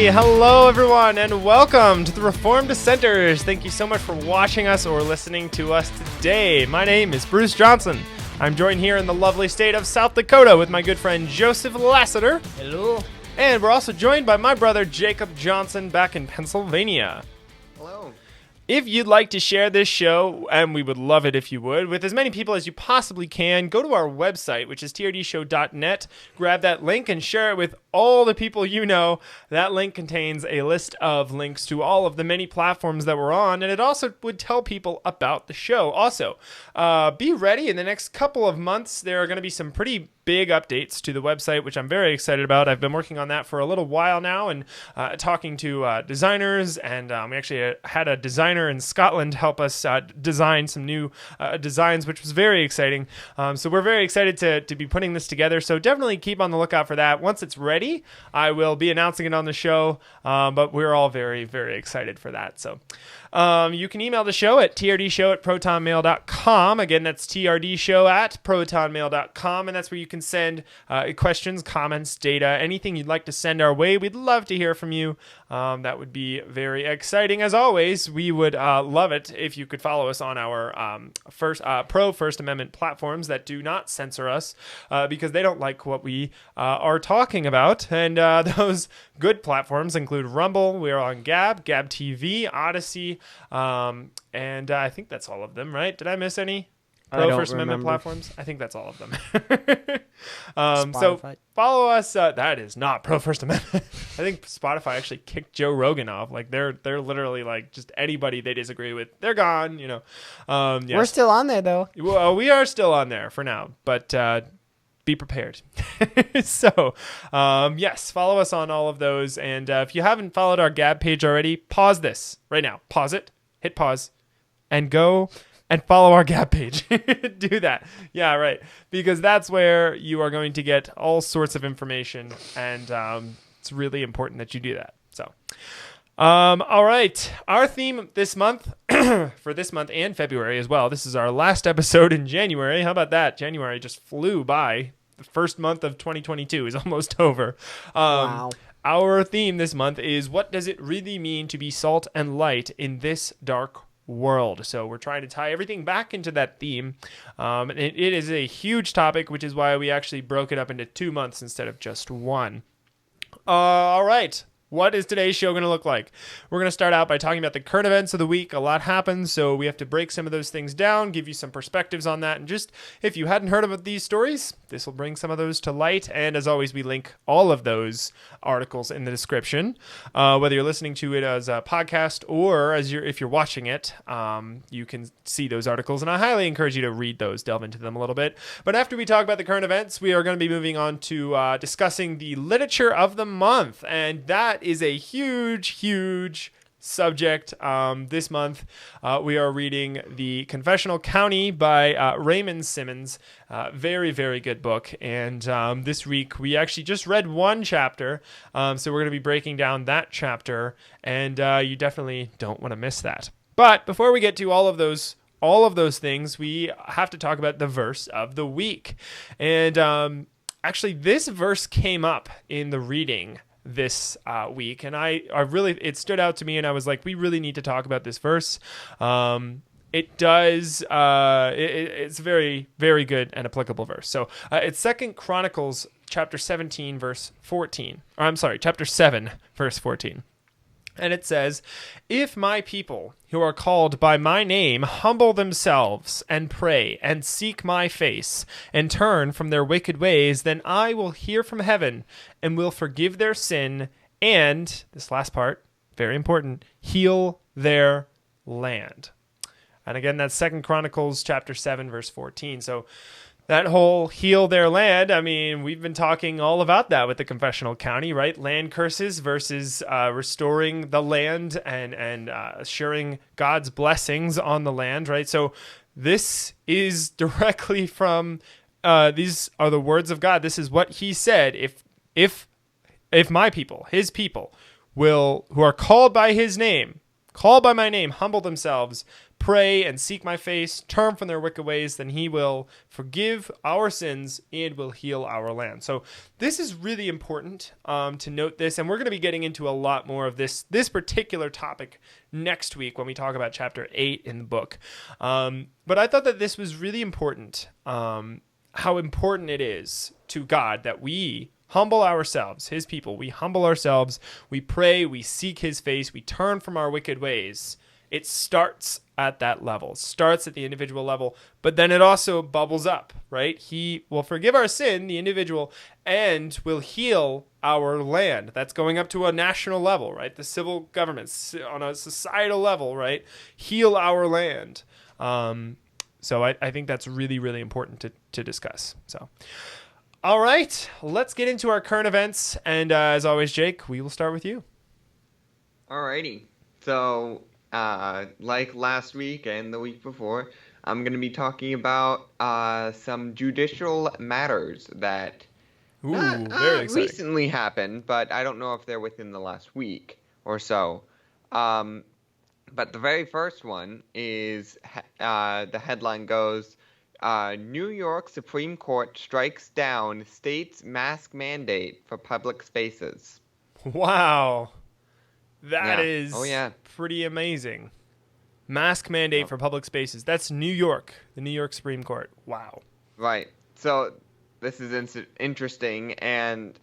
Hello everyone, and welcome to the Reformed Dissenters. Thank you so much for watching us or listening to us today. My name is Bruce Johnson. I'm joined here in the lovely state of South Dakota with my good friend Joseph Lassiter. Hello. And we're also joined by my brother Jacob Johnson back in Pennsylvania. Hello. If you'd like to share this show, and we would love it if you would, with as many people as you possibly can, go to our website, which is trdshow.net, grab that link and share it with all the people you know. That link contains a list of links to all of the many platforms that we're on, and it also would tell people about the show. Also, be ready in the next couple of months. There are going to be some pretty big updates to the website, which I'm very excited about. I've been working on that for a little while now and talking to designers, and we actually had a designer in Scotland help us design some new designs, which was very exciting. So we're very excited to be putting this together. So definitely keep on the lookout for that. Once it's ready, I will be announcing it on the show, but we're all very, very excited for that. So you can email the show at trdshow@protonmail.com. Again, that's trdshow@protonmail.com, and that's where you can send questions, comments, data, anything you'd like to send our way. We'd love to hear from you. That would be very exciting. As always, we would love it if you could follow us on our pro-First Amendment platforms that do not censor us because they don't like what we are talking about. And those good platforms include Rumble. We are on Gab TV, Odyssey, and I think that's all of them, right? Did I miss any? Pro-First Amendment platforms? I think that's all of them. So follow us. That is not Pro-First Amendment. I think Spotify actually kicked Joe Rogan off. Like they're literally like just anybody they disagree with, they're gone. You know. Yes. We're still on there though. Well, we are still on there for now, but be prepared. So, yes, follow us on all of those. And if you haven't followed our Gab page already, pause this right now. Pause it. Hit pause, and go and follow our Gab page. Do that. Yeah, right. Because that's where you are going to get all sorts of information, and it's really important that you do that. So, all right. Our theme this month, for this month and February as well, this is our last episode in January. How about that? January just flew by. The first month of 2022 is almost over. Wow. Our theme this month is, what does it really mean to be salt and light in this dark world? So we're trying to tie everything back into that theme. It is a huge topic, which is why we actually broke it up into 2 months instead of just one. All right. What is today's show going to look like? We're going to start out by talking about the current events of the week. A lot happens, so we have to break some of those things down, give you some perspectives on that. And just, if you hadn't heard about these stories, this will bring some of those to light. And as always, we link all of those articles in the description. Whether you're listening to it as a podcast or if you're watching it, you can see those articles. And I highly encourage you to read those, delve into them a little bit. But after we talk about the current events, we are going to be moving on to discussing the literature of the month. And that is a huge subject. This month, we are reading The Confessional County by Raymond Simmons. Very, very good book. And this week, we actually just read one chapter. So we're going to be breaking down that chapter. And you definitely don't want to miss that. But before we get to all of those things, we have to talk about the verse of the week. And actually, this verse came up in the reading this week, and I really, it stood out to me, and I was like, we really need to talk about this verse. It does, it's very, very good and applicable verse. So it's 2 Chronicles chapter 17 verse 14, or I'm sorry, chapter 7 verse 14. And it says, "If my people who are called by my name humble themselves and pray and seek my face and turn from their wicked ways, then I will hear from heaven and will forgive their sin and," this last part, very important, "heal their land." And again, that's 2 Chronicles chapter 7 verse 14. So that whole heal their land, I mean, we've been talking all about that with the Confessional County, right? Land curses versus restoring the land and assuring God's blessings on the land, right? So this is directly from, these are the words of God. This is what he said. If my people, his people, who are called by his name, called by my name, humble themselves, pray and seek my face, turn from their wicked ways, then he will forgive our sins and will heal our land. So this is really important to note this, and we're going to be getting into a lot more of this particular topic next week when we talk about chapter 8 in the book. But I thought that this was really important, how important it is to God that we humble ourselves, his people. We humble ourselves, we pray, we seek his face, we turn from our wicked ways. It starts at that level, starts at the individual level, but then it also bubbles up, right? He will forgive our sin, the individual, and will heal our land. That's going up to a national level, right? The civil government on a societal level, right? Heal our land. So I think that's really, really important to discuss. So, all right, let's get into our current events. And as always, Jake, we will start with you. Alrighty. So, like last week and the week before, I'm going to be talking about some judicial matters that recently happened, but I don't know if they're within the last week or so. But the very first one is, the headline goes, New York Supreme Court strikes down state's mask mandate for public spaces. Wow. That is yeah. Pretty amazing. Mask mandate for public spaces. That's New York, the New York Supreme Court. Wow. Right. So this is interesting, and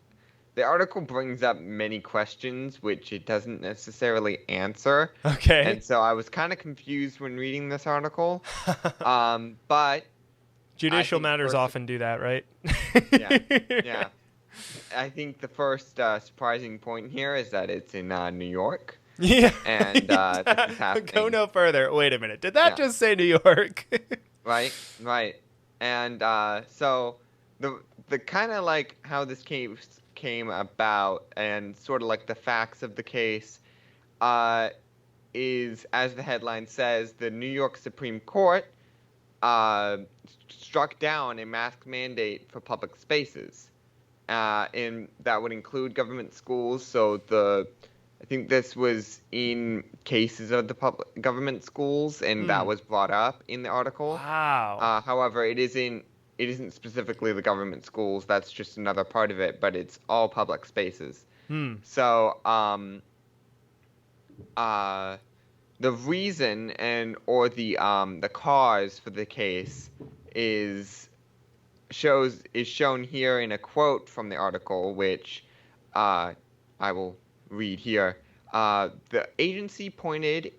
the article brings up many questions which it doesn't necessarily answer. Okay. And so I was kind of confused when reading this article. But judicial matters often do that, right? Yeah. I think the first surprising point here is that it's in New York. Yeah. And this is happening. Go no further. Wait a minute. Did that just say New York? Right. And so the kind of like how this came about and sort of like the facts of the case is, as the headline says, the New York Supreme Court struck down a mask mandate for public spaces. And that would include government schools. So I think this was in cases of the public government schools, and that was brought up in the article. Wow. However, it isn't specifically the government schools. That's just another part of it, but it's all public spaces. So the reason or the cause for the case is shown here in a quote from the article, which I will read here. The agency pointed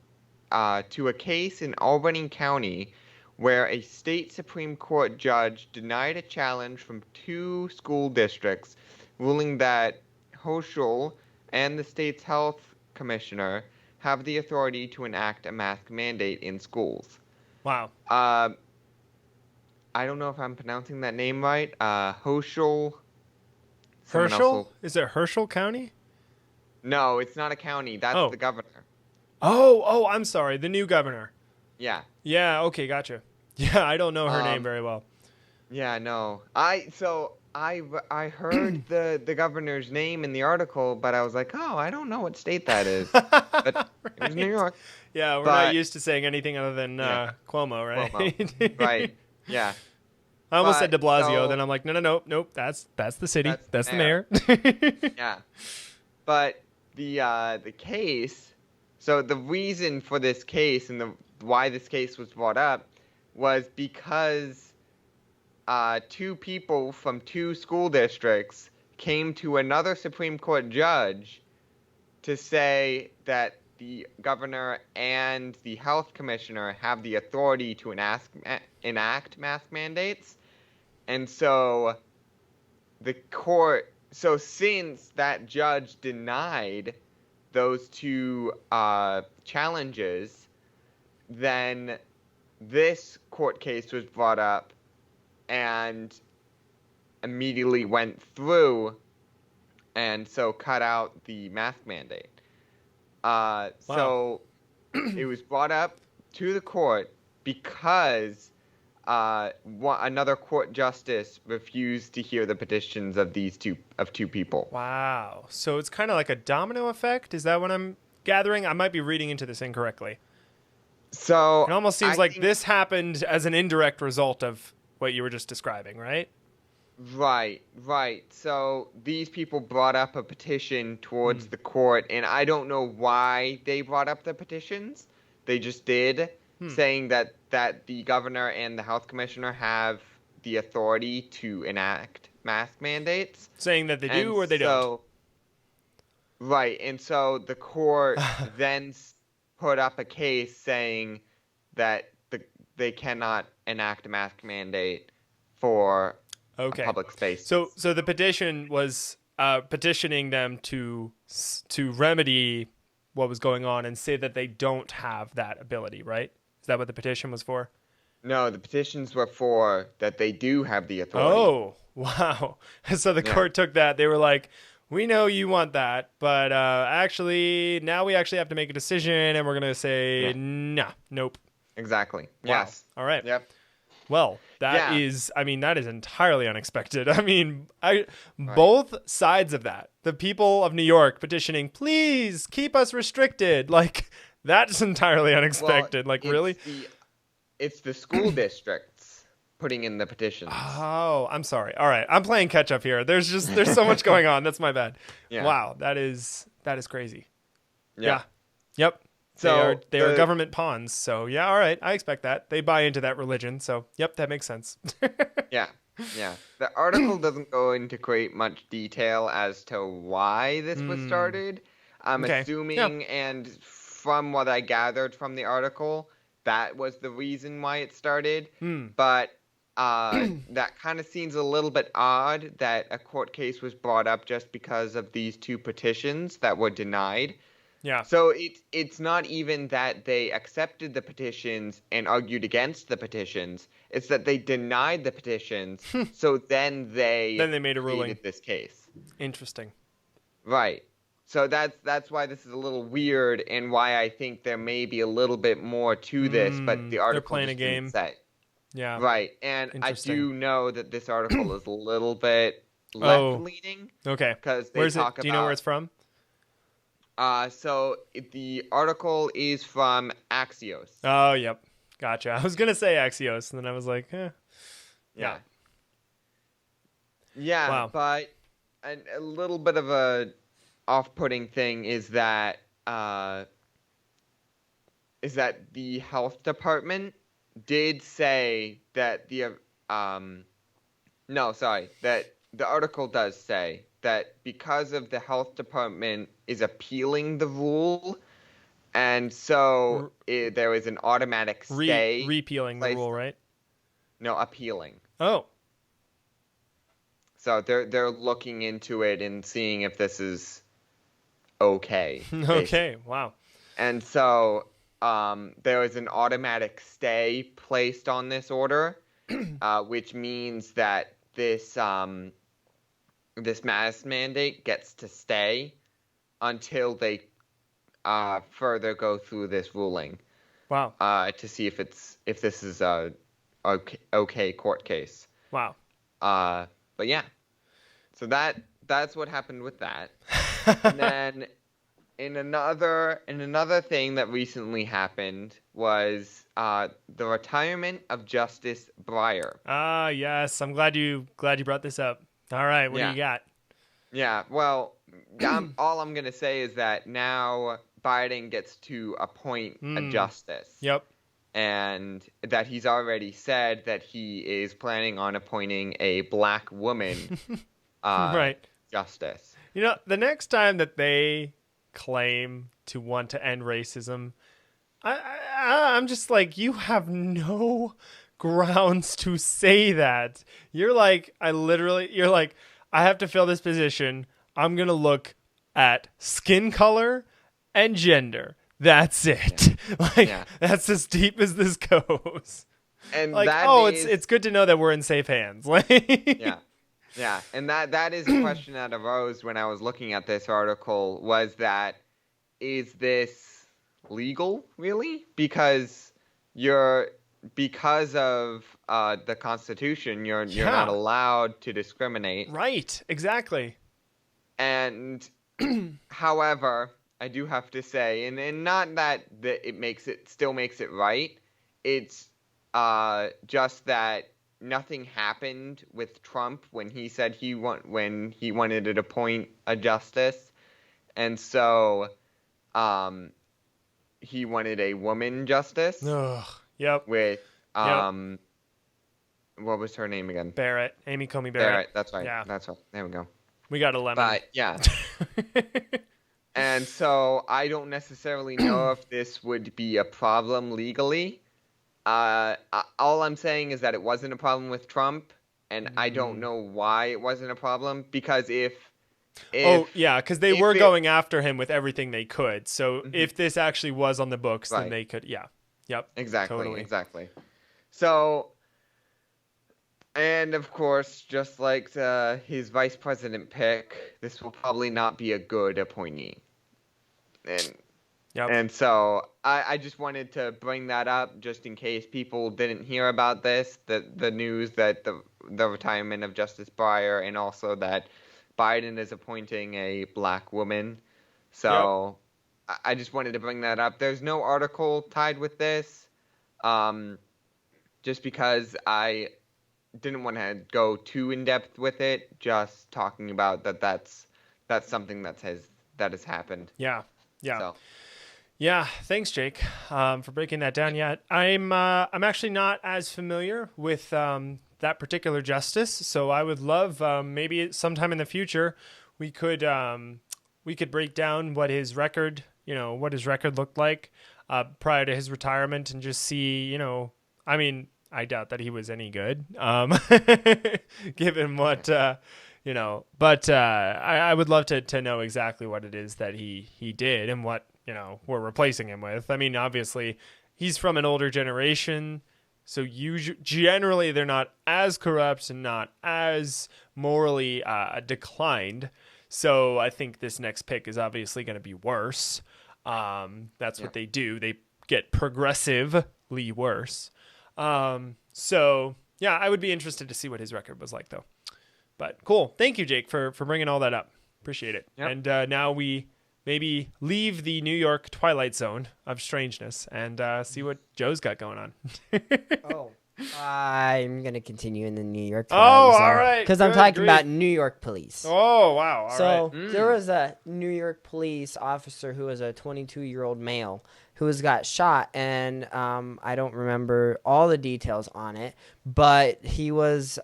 to a case in Albany County where a state Supreme Court judge denied a challenge from two school districts, ruling that Hochul and the state's health commissioner have the authority to enact a mask mandate in schools. Wow. I don't know if I'm pronouncing that name right. Hochul. Herschel? Is it Herschel County? No, it's not a county. That's the governor. Oh, I'm sorry. The new governor. Yeah. Yeah, okay, gotcha. Yeah, I don't know her name very well. Yeah, no. I heard the governor's name in the article, but I was like, I don't know what state that is. But it was New York. Yeah, we're not used to saying anything other than Cuomo, right? Cuomo. Right. Yeah. I almost said de Blasio, then I'm like, nope, that's the city. That's the mayor. Yeah. But the case, so the reason for this case and why this case was brought up was because two people from two school districts came to another Supreme Court judge to say that the governor and the health commissioner have the authority to enact mask mandates. And so since that judge denied those two challenges, then this court case was brought up and immediately went through, and so cut out the mask mandate. So it was brought up to the court because another court justice refused to hear the petitions of two people. Wow. So it's kind of like a domino effect? Is that what I'm gathering? I might be reading into this incorrectly. So It almost seems I like think- this happened as an indirect result of what you were just describing, right? Right. So these people brought up a petition towards the court, and I don't know why they brought up the petitions. They just did, saying that the governor and the health commissioner have the authority to enact mask mandates. Saying that they do And or they don't. Right, and so the court then put up a case saying that they cannot enact a mask mandate for Okay. a public space. So the petition was petitioning them to remedy what was going on and say that they don't have that ability, right? Is that what the petition was for? No, the petitions were for that they do have the authority. Oh, wow. So the court took that. They were like, we know you want that, but actually, now we actually have to make a decision, and we're going to say, nah, nope. Exactly. Wow. Yes. All right. Yep. Well, that is entirely unexpected. I mean, both sides of that, the people of New York petitioning, please keep us restricted. Like, that's entirely unexpected. Well, like, really? It's the school districts putting in the petitions. Oh, I'm sorry. All right. I'm playing catch up here. There's so much going on. That's my bad. Yeah. Wow. That is crazy. Yeah. Yep. So they are government pawns. So yeah, all right. I expect that. They buy into that religion. So yep, that makes sense. Yeah. The article doesn't go into great much detail as to why this was started. I'm assuming, and from what I gathered from the article, that was the reason why it started. But that kind of seems a little bit odd that a court case was brought up just because of these two petitions that were denied. Yeah. So it's not even that they accepted the petitions and argued against the petitions. It's that they denied the petitions. So then they made a ruling. created this case. Interesting. Right. So that's why this is a little weird, and why I think there may be a little bit more to this, but the article playing just a game. didn't say. Yeah. Right. And I Interesting. do know that this article is a little bit left-leaning. Okay. Because they Where's it? talk Do you know about- where it's from? So the article is from Axios. Oh, yep. Gotcha. I was gonna say Axios, and then I was like, Yeah. Wow. But a little bit of a off-putting thing is that the health department did say that that the article does say that because of the health department is appealing the rule, and so there is an automatic stay. Repealing the rule, right? No, appealing. Oh. So they're looking into it and seeing if this is okay. Okay. Wow. And so there is an automatic stay placed on this order, which means that this mask mandate gets to stay until they further go through this ruling. Wow. To see if this is a okay court case. Wow. But yeah, so that's what happened with that. And then in another thing that recently happened was the retirement of Justice Breyer. Ah, yes. I'm glad you brought this up. All right, what do you got? Yeah, well, all I'm gonna say is that now Biden gets to appoint a justice. Yep. And that he's already said that he is planning on appointing a black woman right. justice. You know, the next time that they claim to want to end racism, I'm just like, you have no grounds to say that. You're like, I have to fill this position. I'm going to look at skin color and gender. That's it. Yeah. That's as deep as this goes. And like, that it's good to know that we're in safe hands. Yeah. And that is a question that arose when I was looking at this article, was that, is this legal, really? Because of the Constitution, you're not allowed to discriminate. Right, exactly. And however, I do have to say, and not that it still makes it right. It's just that nothing happened with Trump when he said when he wanted to appoint a justice, and so he wanted a woman justice. Ugh. Yep. With Yep. what was her name again? Barrett. Amy Coney Barrett. That's right. Yeah. That's right. There we go. We got a lemon. But yeah. And so I don't necessarily know if this would be a problem legally. All I'm saying is that it wasn't a problem with Trump, and I don't know why it wasn't a problem. Because if because they were going after him with everything they could. So if this actually was on the books, right. then they could. Yeah. Yep. Exactly. Totally. Exactly. So, and of course, just like his vice president pick, this will probably not be a good appointee. And so I just wanted to bring that up just in case people didn't hear about this, the news that the retirement of Justice Breyer, and also that Biden is appointing a black woman. So I just wanted to bring that up. There's no article tied with this, just because I didn't want to go too in depth with it. Just talking about that's something that has happened. Yeah. Yeah. So. Yeah, thanks, Jake, for breaking that down. Yeah, I'm actually not as familiar with that particular justice, so I would love maybe sometime in the future we could break down what his record looked like prior to his retirement, and just see, I mean, I doubt that he was any good, given what. But I would love to know exactly what it is that he did and what, we're replacing him with. I mean, obviously, he's from an older generation, so generally they're not as corrupt and not as morally declined. So I think this next pick is obviously going to be worse. That's what they do. They get progressively worse. So, yeah, I would be interested to see what his record was like, though. But cool. Thank you, Jake, for bringing all that up. Appreciate it. Yep. And now we maybe leave the New York twilight zone of strangeness and see what Joe's got going on. I'm going to continue in the New York twilight zone. All right. Because I'm talking about New York police. Oh, wow. All right. There was a New York police officer who was a 22-year-old male who got shot, and I don't remember all the details on it, but he was...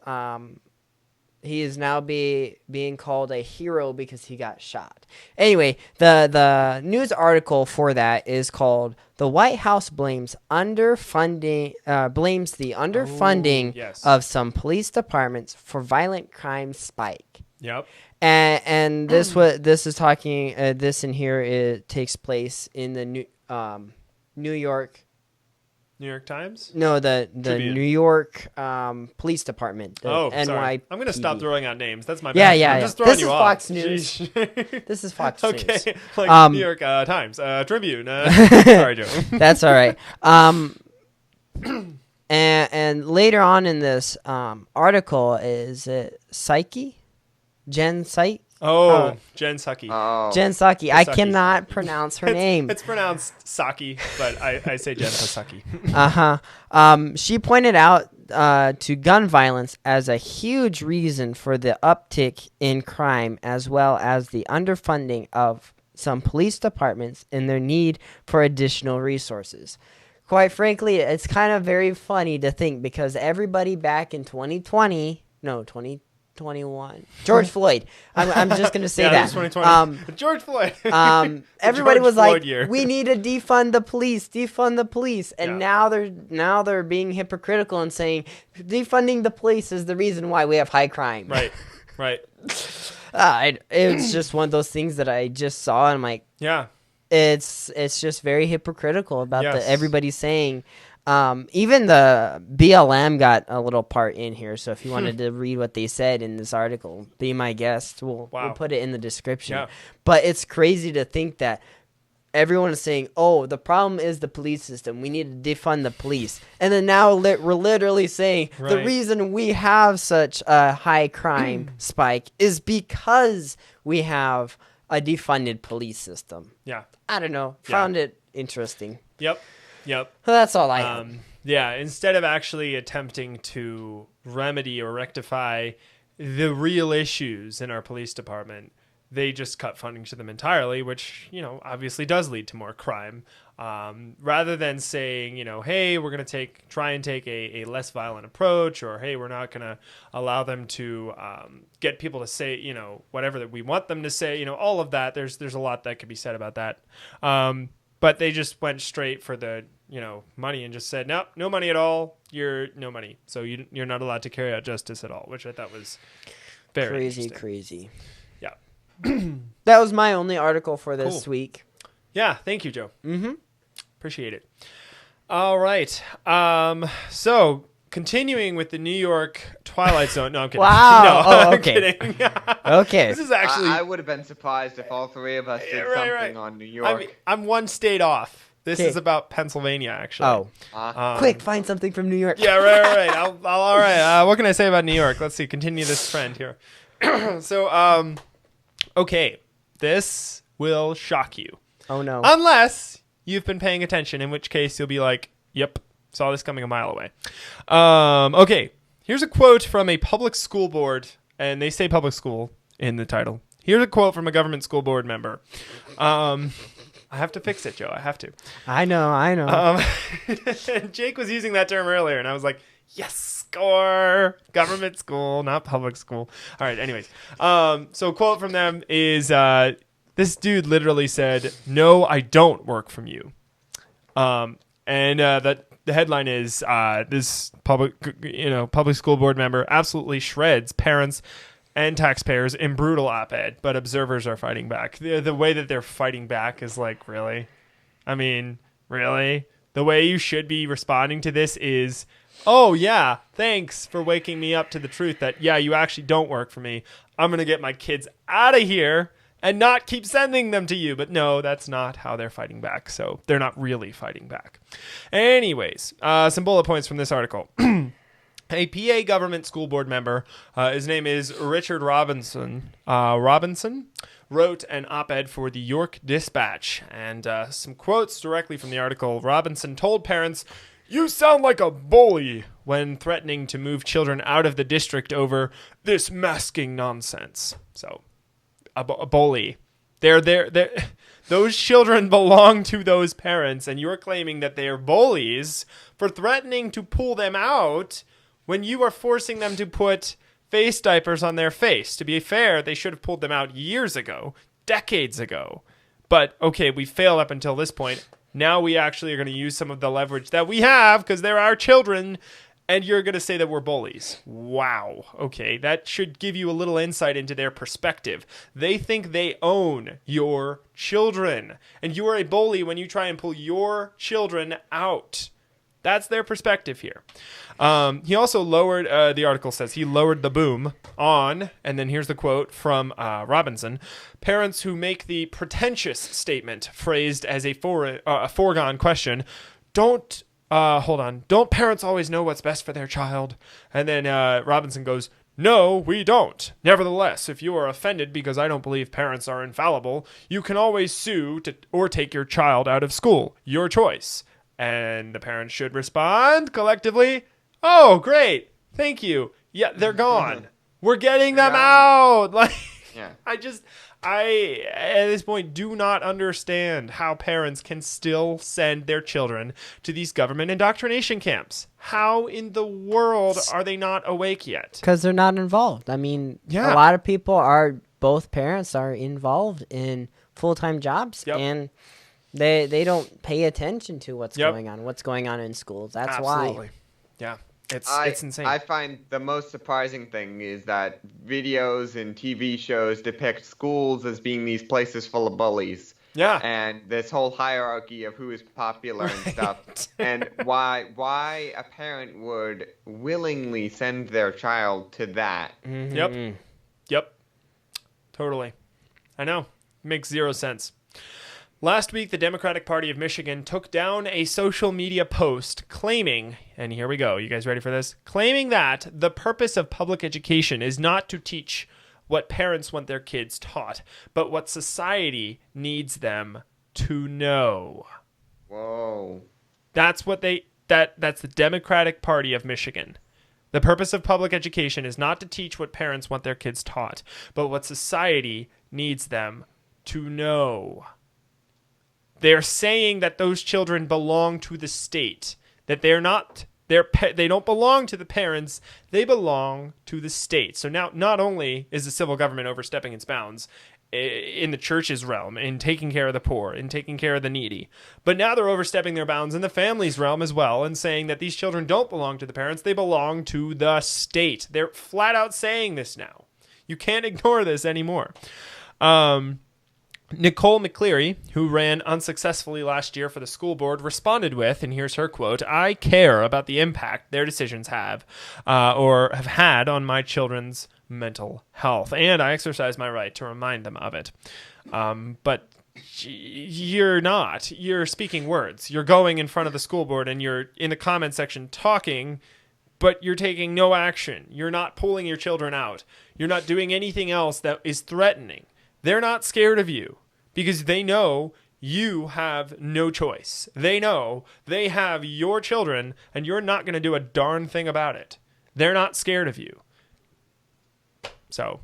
he is now being called a hero because he got shot. Anyway, the news article for that is called "The White House blames the underfunding of some police departments for violent crime spike." Yep. And this is talking. This in here it takes place in the New York. New York Times? No, the New York Police Department. Sorry. I'm going to stop throwing out names. That's my bad. I'm just throwing you off. This is Fox News. Okay. Like New York Times, Tribune. Sorry, Joe. That's all right. And later on in this article, is it Psyche? Jen Psyche? Jen Psaki. Jen Psaki. I cannot pronounce her name. It's pronounced Saki, but I say Jen Psaki. She pointed out to gun violence as a huge reason for the uptick in crime, as well as the underfunding of some police departments and their need for additional resources. Quite frankly, it's kind of very funny to think, because everybody back in 2021, George Floyd. I'm just going to say that. 2020. George Floyd. Everybody George was Floyd like, year. "We need to defund the police," and now they're being hypocritical and saying defunding the police is the reason why we have high crime. Right. It's just one of those things that I just saw, and I'm like, yeah, it's just very hypocritical about everybody saying. Even the BLM got a little part in here, so if you wanted to read what they said in this article, be my guest. We'll put it in the description. Yeah. But it's crazy to think that everyone is saying, "Oh, the problem is the police system. We need to defund the police," and then now we're literally saying the reason we have such a high crime spike is because we have a defunded police system. Yeah. I don't know. Found it interesting. Yep. So that's all I have. Yeah, instead of actually attempting to remedy or rectify the real issues in our police department, they just cut funding to them entirely, which, obviously does lead to more crime. Rather than saying, hey, we're going to try and take a less violent approach, or hey, we're not going to allow them to get people to say, whatever that we want them to say, all of that. There's a lot that could be said about that. But they just went straight for the, money and just said, no money at all. You're no money. So you're not allowed to carry out justice at all, which I thought was very crazy. Yeah. That was my only article for this week. Yeah. Thank you, Joe. Mm-hmm. Appreciate it. All right. So continuing with the New York Twilight Zone. No, I'm kidding. Wow. No, I'm okay. kidding. Okay. This is actually. I would have been surprised if all three of us did something on New York. I'm one state off. This is about Pennsylvania, actually. Oh. Quick, find something from New York. Yeah, right. All right. What can I say about New York? Let's see. Continue this trend here. So, okay. This will shock you. Oh, no. Unless you've been paying attention, in which case you'll be like, yep, saw this coming a mile away. Okay. Here's a quote from a public school board, and they say public school in the title. Here's a quote from a government school board member. I have to fix it, Joe. I have to. I know. Jake was using that term earlier, and I was like, yes, score. Government school, not public school. All right, anyways. So a quote from them is, this dude literally said, "No, I don't work from you." And the headline is, this public school board member absolutely shreds parents and taxpayers in brutal op-ed, but observers are fighting back. The way that they're fighting back is like, really? I mean, really? The way you should be responding to this is, oh, yeah, thanks for waking me up to the truth that, yeah, you actually don't work for me. I'm going to get my kids out of here and not keep sending them to you. But no, that's not how they're fighting back. So they're not really fighting back. Anyways, some bullet points from this article. A PA government school board member, his name is Richard Robinson, wrote an op-ed for the York Dispatch. And some quotes directly from the article. Robinson told parents, "You sound like a bully," when threatening to move children out of the district over this masking nonsense. So, a bully. Those children belong to those parents, and you're claiming that they are bullies for threatening to pull them out when you are forcing them to put face diapers on their face. To be fair, they should have pulled them out years ago, decades ago. But, okay, we failed up until this point. Now we actually are going to use some of the leverage that we have because they're our children, and you're going to say that we're bullies. Wow. Okay, that should give you a little insight into their perspective. They think they own your children, and you are a bully when you try and pull your children out. That's their perspective here. He also lowered, the article says, he lowered the boom on, and then here's the quote from Robinson, parents who make the pretentious statement phrased as a foregone question, don't parents always know what's best for their child? And then Robinson goes, "No, we don't. Nevertheless, if you are offended because I don't believe parents are infallible, you can always sue or take your child out of school. Your choice." And the parents should respond collectively, "Oh, great. Thank you. Yeah, they're gone. We're getting them out." Like, yeah. I, at this point, do not understand how parents can still send their children to these government indoctrination camps. How in the world are they not awake yet? Because they're not involved. I mean, a lot of people both parents are involved in full-time jobs, and they don't pay attention to what's going on in schools. That's Absolutely. Why. Yeah. It's insane. I find the most surprising thing is that videos and TV shows depict schools as being these places full of bullies. Yeah. And this whole hierarchy of who is popular and stuff. And why a parent would willingly send their child to that. Mm-hmm. Yep. Totally. I know. Makes zero sense. Last week, the Democratic Party of Michigan took down a social media post claiming, and here we go, you guys ready for this? Claiming that the purpose of public education is not to teach what parents want their kids taught, but what society needs them to know. Whoa. That's what that's the Democratic Party of Michigan. The purpose of public education is not to teach what parents want their kids taught, but what society needs them to know. They're saying that those children belong to the state, that they don't belong to the parents, they belong to the state. So now not only is the civil government overstepping its bounds in the church's realm, in taking care of the poor, in taking care of the needy, but now they're overstepping their bounds in the family's realm as well, and saying that these children don't belong to the parents, they belong to the state. They're flat out saying this now. You can't ignore this anymore. Nicole McCleary, who ran unsuccessfully last year for the school board, responded with, and here's her quote, "I care about the impact their decisions have or have had on my children's mental health, and I exercise my right to remind them of it." But you're not. You're speaking words. You're going in front of the school board and you're in the comment section talking, but you're taking no action. You're not pulling your children out. You're not doing anything else that is threatening. They're not scared of you because they know you have no choice. They know they have your children and you're not going to do a darn thing about it. They're not scared of you. So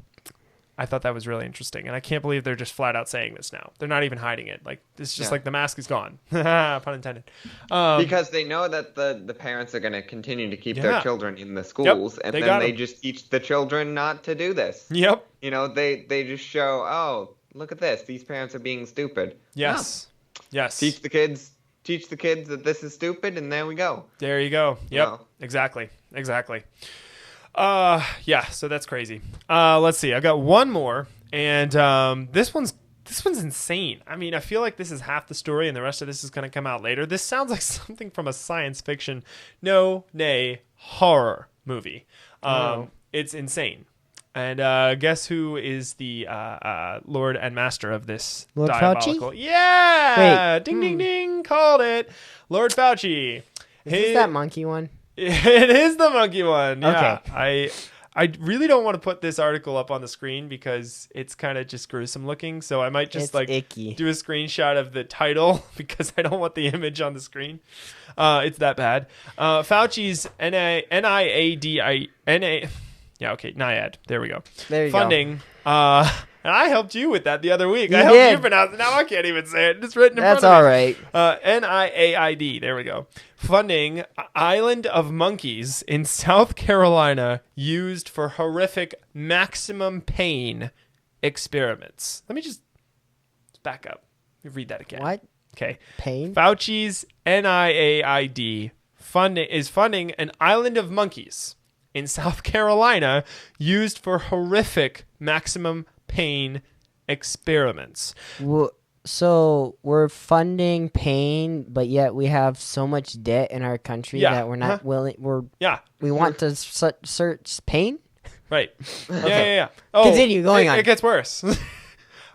I thought that was really interesting. And I can't believe they're just flat out saying this now. They're not even hiding it. Like, it's just like the mask is gone. Pun intended. Because they know that the parents are going to continue to keep their children in the schools. And then they just teach the children not to do this. Yep. You know, they just show, oh, look at this. These parents are being stupid. Yes. No. Yes. Teach the kids that this is stupid, and there we go. There you go. Yep. No. Exactly. Yeah, so that's crazy. Let's see. I got one more, and this one's insane. I mean, I feel like this is half the story, and the rest of this is going to come out later. This sounds like something from a science fiction, horror movie. It's insane. And guess who is the Lord and Master of this Lord diabolical? Fauci? Yeah! Wait. Ding, ding, ding. Called it. Lord Fauci. Is this that monkey one? It is the monkey one. Yeah. Okay. I really don't want to put this article up on the screen because it's kind of just gruesome looking. So I might just icky. Do a screenshot of the title because I don't want the image on the screen. It's that bad. Fauci's NIAID. Yeah, okay, NIAID. There we go. There you Funding. go. And I helped you with that the other week. You I helped did. you pronounce it. Now I can't even say it. It's written in front of That's me. all right. NIAID. There we go. Funding Island of Monkeys in South Carolina used for horrific maximum pain experiments. Let me just back up. Let me read that again. What? Okay. Pain? Fauci's NIAID is funding an island of monkeys in South Carolina used for horrific maximum pain experiments. So we're funding pain, but yet we have so much debt in our country that we're not willing. We want to search pain. Right. Okay. Yeah. Oh, continue going on. It gets worse.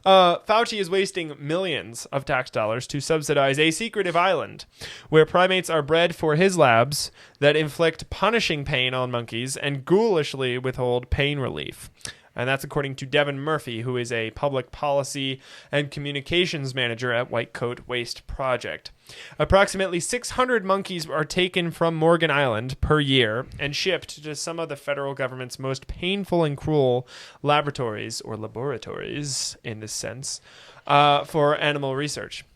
Fauci is wasting millions of tax dollars to subsidize a secretive island where primates are bred for his labs that inflict punishing pain on monkeys and ghoulishly withhold pain relief. And that's according to Devin Murphy, who is a public policy and communications manager at White Coat Waste Project. Approximately 600 monkeys are taken from Morgan Island per year and shipped to some of the federal government's most painful and cruel laboratories in this sense, for animal research.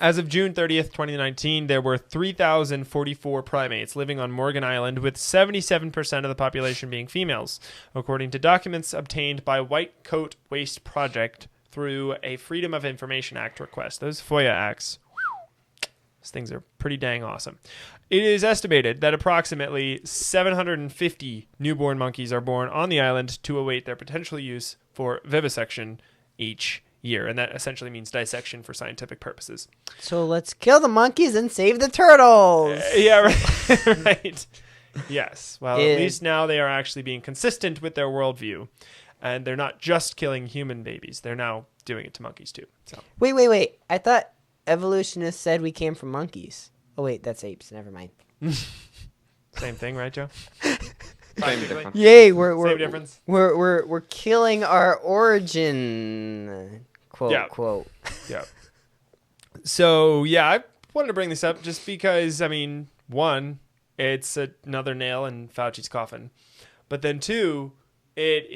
As of June 30th, 2019, there were 3,044 primates living on Morgan Island, with 77% of the population being females, according to documents obtained by White Coat Waste Project through a Freedom of Information Act request. Those FOIA acts, those things are pretty dang awesome. It is estimated that approximately 750 newborn monkeys are born on the island to await their potential use for vivisection each year, and that essentially means dissection for scientific purposes. So let's kill the monkeys and save the turtles. Yeah, right. Right. Yes. Well, at least now they are actually being consistent with their worldview, and they're not just killing human babies. They're now doing it to monkeys too. So wait. I thought evolutionists said we came from monkeys. Oh wait, that's apes. Never mind. Same thing, right, Joe? Practically. Yay, Same difference. we're killing our origin. Quote, quote. Yeah. So, yeah, I wanted to bring this up just because, I mean, one, it's another nail in Fauci's coffin. But then two, it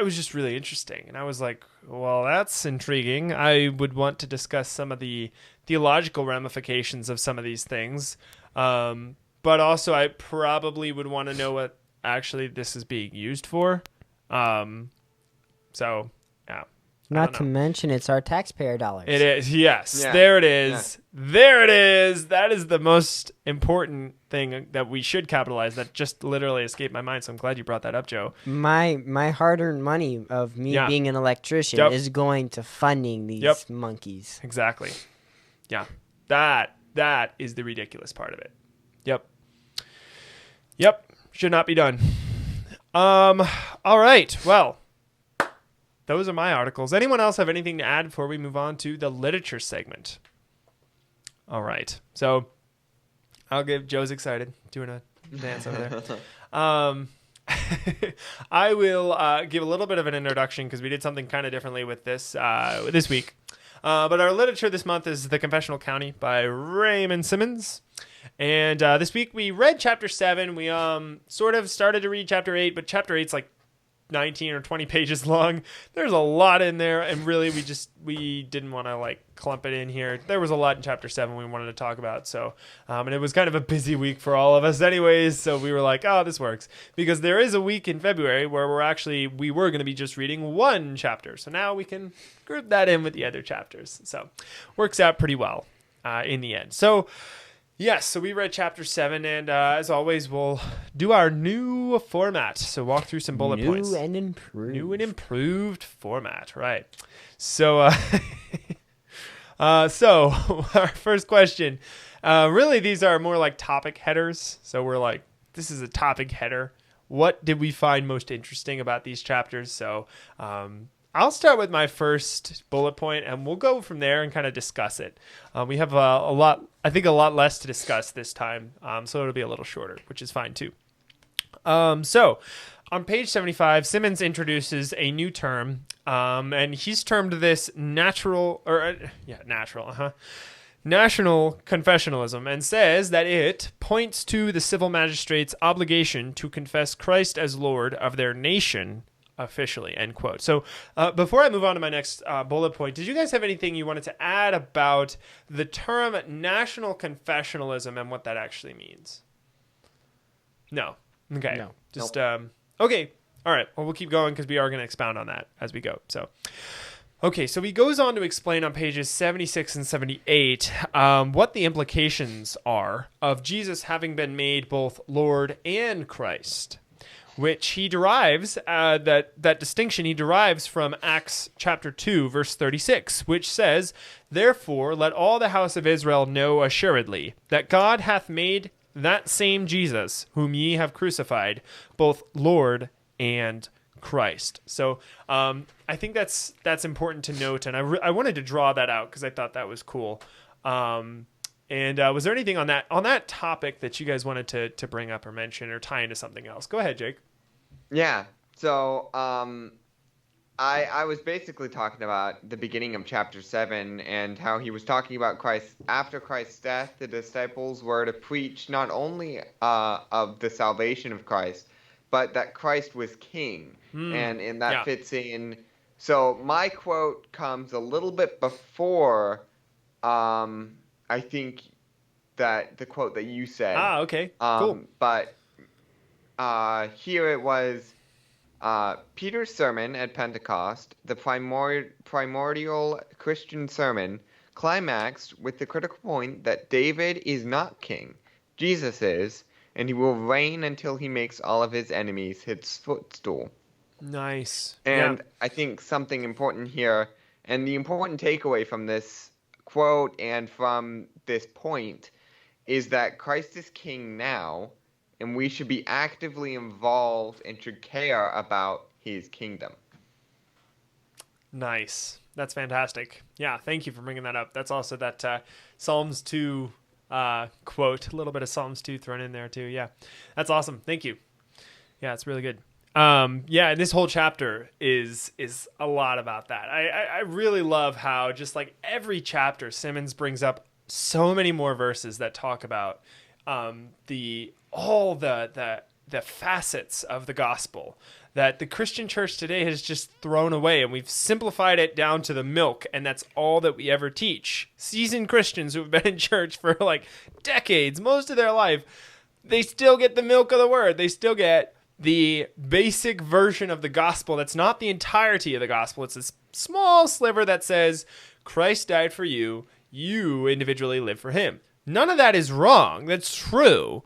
was just really interesting. And I was like, well, that's intriguing. I would want to discuss some of the theological ramifications of some of these things. But also I probably would want to know what actually this is being used for. So, yeah. Not to mention, it's our taxpayer dollars. It is, yes. Yeah. There it is. Yeah. There it is. That is the most important thing that we should capitalize. That just literally escaped my mind, so I'm glad you brought that up, Joe. My hard-earned money of me being an electrician is going to funding these monkeys. Exactly. Yeah. That is the ridiculous part of it. Yep. Should not be done. All right. Well, those are my articles. Anyone else have anything to add before we move on to the literature segment? All right. So I'll give Joe's excited doing a dance over there. I will give a little bit of an introduction because we did something kind of differently with this week. But our literature this month is The Confessional County by Raymond Simmons. And this week we read chapter 7. We sort of started to read chapter 8, but chapter 8's like 19 or 20 pages long. There's a lot in there, and really we didn't want to like clump it in here. There was a lot in chapter 7 we wanted to talk about, so and it was kind of a busy week for all of us anyways, so we were like, oh, this works, because there is a week in February where we were going to be just reading one chapter, so now we can group that in with the other chapters, so works out pretty well in the end. So yes, so we read chapter 7, and as always, we'll do our new format. So walk through some bullet points. New and improved format, right. So, so our first question, really these are more like topic headers. So we're like, this is a topic header. What did we find most interesting about these chapters? So I'll start with my first bullet point, and we'll go from there and kind of discuss it. We have a lot less to discuss this time, so it'll be a little shorter, which is fine too. So on page 75, Simmons introduces a new term, and he's termed this national confessionalism, and says that it points to the civil magistrate's obligation to confess Christ as Lord of their nation officially, end quote. So before I move on to my next bullet point, did you guys have anything you wanted to add about the term national confessionalism and what that actually means? No. Okay. No. Just okay. All right. Well, we'll keep going because we are going to expound on that as we go. So okay, so he goes on to explain on pages 76 and 78 what the implications are of Jesus having been made both Lord and Christ, which he derives, that distinction he derives from Acts chapter 2, verse 36, which says, "Therefore let all the house of Israel know assuredly that God hath made that same Jesus, whom ye have crucified, both Lord and Christ." So I think that's important to note, and I wanted to draw that out because I thought that was cool. And was there anything on that topic that you guys wanted to bring up or mention or tie into something else? Go ahead, Jake. Yeah. So I was basically talking about the beginning of chapter 7 and how he was talking about Christ. After Christ's death, the disciples were to preach not only of the salvation of Christ, but that Christ was king. And that fits in. So my quote comes a little bit before I think that the quote that you said. Okay. Cool. But here it was Peter's sermon at Pentecost, the primordial Christian sermon, climaxed with the critical point that David is not king. Jesus is, and he will reign until he makes all of his enemies his footstool. Nice. And I think something important here, and the important takeaway from this quote and from this point, is that Christ is king now, and we should be actively involved and should care about his kingdom. Nice. That's fantastic. Yeah, thank you for bringing that up. That's also that Psalms 2 quote. A little bit of Psalms 2 thrown in there too. Yeah, that's awesome. Thank you. Yeah, it's really good. Yeah, and this whole chapter is a lot about that. I really love how just like every chapter, Simmons brings up so many more verses that talk about the facets of the gospel that the Christian church today has just thrown away, and we've simplified it down to the milk, and that's all that we ever teach. Seasoned Christians who have been in church for like decades, most of their life, they still get the milk of the word. They still get the basic version of the gospel that's not the entirety of the gospel. It's a small sliver that says, Christ died for you, you individually live for him. None of that is wrong. That's true.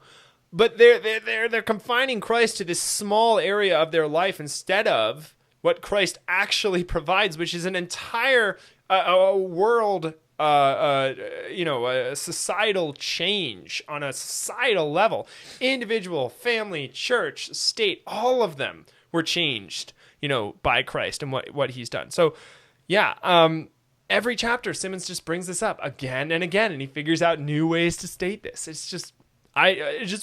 But they're confining Christ to this small area of their life instead of what Christ actually provides, which is an entire world, a societal change on a societal level. Individual, family, church, state, all of them were changed, by Christ and what he's done. So, yeah, every chapter, Simmons just brings this up again and again, and he figures out new ways to state this. It's just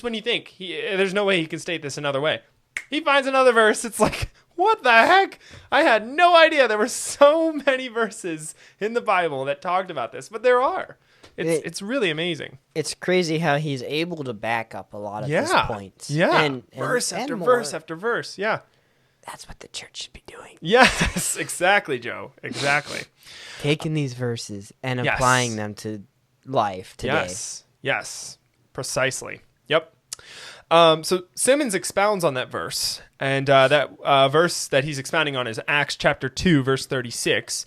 when you think there's no way he can state this another way, he finds another verse. It's like, what the heck? I had no idea there were so many verses in the Bible that talked about this, but there are. It's really amazing. It's crazy how he's able to back up a lot of his points. Yeah, and verse after verse after verse. Yeah, that's what the church should be doing. Yes, exactly, Joe. Exactly. Taking these verses and applying them to life today. Yes. Precisely. Yep. So Simmons expounds on that verse, and that verse that he's expounding on is Acts chapter 2, verse 36.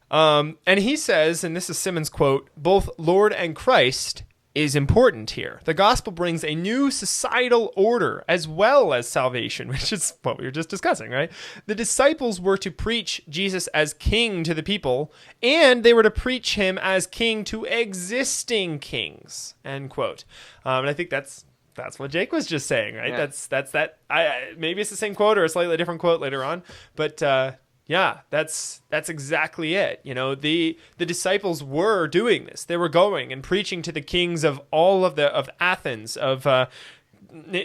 And he says, and this is Simmons' quote, both Lord and Christ is important here. The gospel brings a new societal order as well as salvation, which is what we were just discussing, right? The disciples were to preach Jesus as king to the people, and they were to preach him as king to existing kings, end quote. And I think that's what Jake was just saying, right? Yeah. That's that. Maybe it's the same quote or a slightly different quote later on, but yeah, that's exactly it. The disciples were doing this. They were going and preaching to the kings of all of Athens, of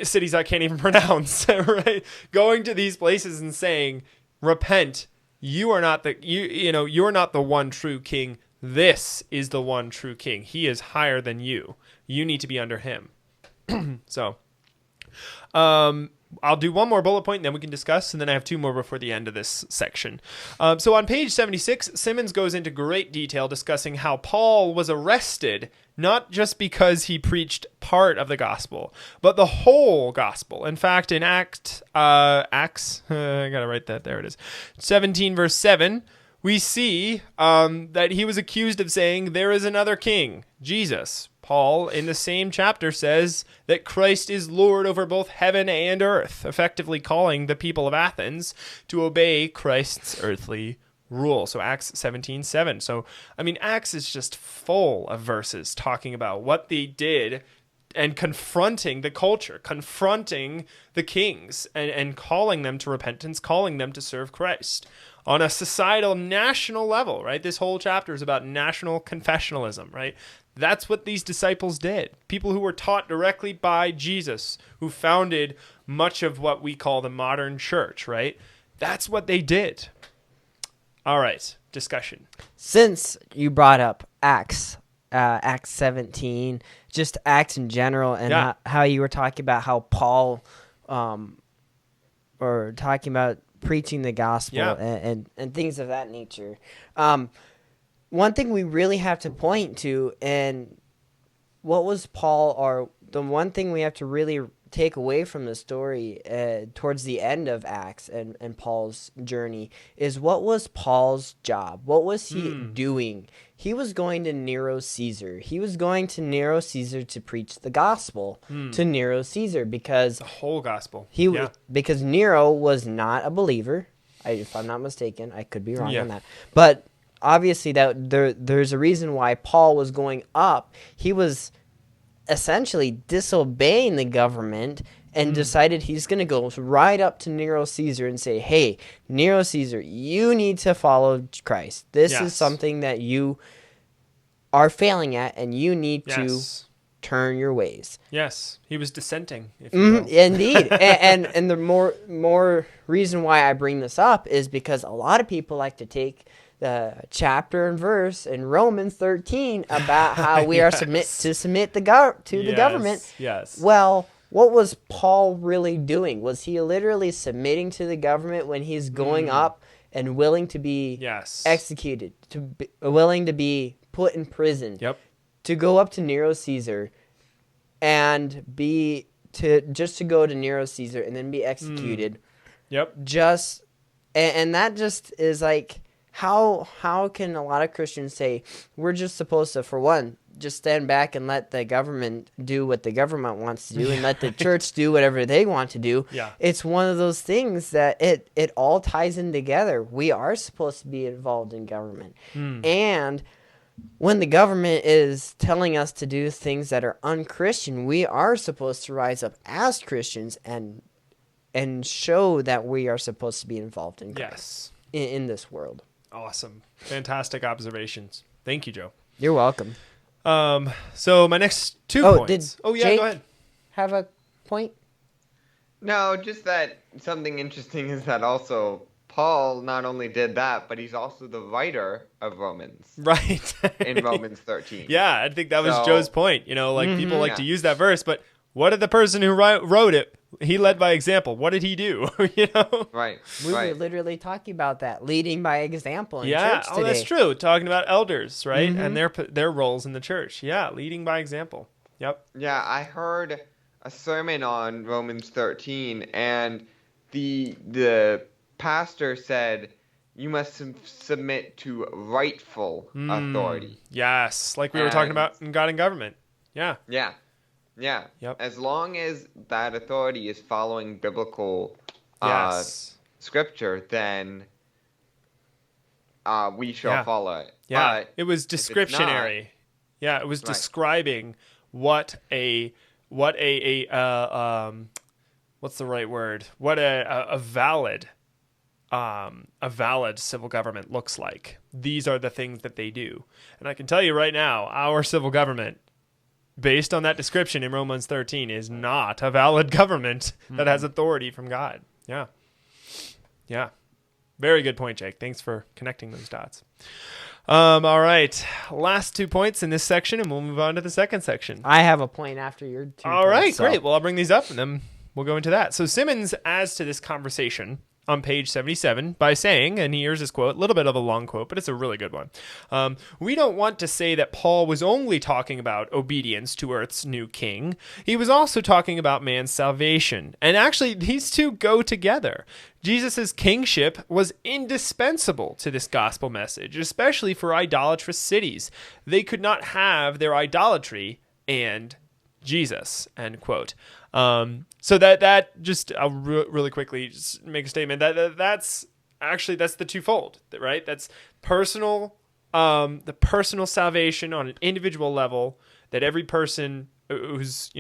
cities I can't even pronounce, right? Going to these places and saying, "Repent! You are not you're not the one true king. This is the one true king. He is higher than you. You need to be under him." So, I'll do one more bullet point and then we can discuss, and then I have two more before the end of this section. So on page 76, Simmons goes into great detail discussing how Paul was arrested, not just because he preached part of the gospel, but the whole gospel. In fact, in Acts, I gotta write that, there it is, 17 verse 7, we see that he was accused of saying, there is another king, Jesus. Paul, in the same chapter, says that Christ is Lord over both heaven and earth, effectively calling the people of Athens to obey Christ's earthly rule. So Acts 17:7. So, Acts is just full of verses talking about what they did and confronting the culture, confronting the kings, and calling them to repentance, calling them to serve Christ on a societal, national level, right? This whole chapter is about national confessionalism, right? That's what these disciples did. People who were taught directly by Jesus, who founded much of what we call the modern church, right? That's what they did. All right, discussion. Since you brought up Acts 17, just Acts in general, and how you were talking about how Paul, or talking about preaching the gospel and things of that nature. One thing we really have to point to, and what was Paul, or the one thing we have to really take away from the story towards the end of Acts and Paul's journey, is what was Paul's job? What was he doing? He was going to Nero Caesar. He was going to Nero Caesar to preach the gospel to Nero Caesar, because the whole gospel. Because Nero was not a believer. If I'm not mistaken, I could be wrong on that. But obviously that there's a reason why Paul was going up. He was essentially disobeying the government and decided he's going to go right up to Nero Caesar and say, hey, Nero Caesar, you need to follow Christ. This is something that you are failing at, and you need to turn your ways. Yes, he was dissenting, if you will. Indeed. and the more reason why I bring this up is because a lot of people like to take the chapter and verse in Romans 13 about how we are to submit the government. Yes. Well, what was Paul really doing? Was he literally submitting to the government when he's going up and willing to be executed, willing to be put in prison? Yep. To go up to Nero Caesar and to go to Nero Caesar and then be executed. Yep. And that just is like, how can a lot of Christians say we're just supposed to, for one, just stand back and let the government do what the government wants to do and let the church do whatever they want to do? Yeah. It's one of those things that it all ties in together. We are supposed to be involved in government. And when the government is telling us to do things that are unchristian, we are supposed to rise up as Christians and show that we are supposed to be involved in in this world. Awesome. Fantastic observations. Thank you, Joe. You're welcome. So my next 2 points. Go ahead. Have a point? No, just that something interesting is that also Paul not only did that, but he's also the writer of Romans. Right. In Romans 13. Yeah, I think that was Joe's point. People like to use that verse, but what did the person who wrote it? He led by example. What did he do? Right. We were literally talking about that, leading by example in church today. Oh, that's true. Talking about elders, right? And their roles in the church. Yeah, leading by example. Yep. Yeah, I heard a sermon on Romans 13, and the pastor said you must submit to rightful authority. Yes, like we were talking about in God and government. Yeah. Yeah. Yeah. Yep. As long as that authority is following biblical scripture, then we shall follow it. Yeah. But it was descriptionary. It was describing what a what's the right word? What a valid civil government looks like. These are the things that they do. And I can tell you right now, our civil government, based on that description in Romans 13, is not a valid government that has authority from God. Yeah. Yeah. Very good point, Jake. Thanks for connecting those dots. All right. Last 2 points in this section, and we'll move on to the second section. I have a point after your 2 All points, right, great. Well, I'll bring these up, and then we'll go into that. So Simmons adds to this conversation on page 77 by saying, and here's his quote, a little bit of a long quote, but it's a really good one. We don't want to say that Paul was only talking about obedience to Earth's new king. He was also talking about man's salvation. And actually, these two go together. Jesus' kingship was indispensable to this gospel message, especially for idolatrous cities. They could not have their idolatry and Jesus, end quote. So that just I'll really quickly just make a statement that's the twofold, right? That's personal, the personal salvation on an individual level that every person who's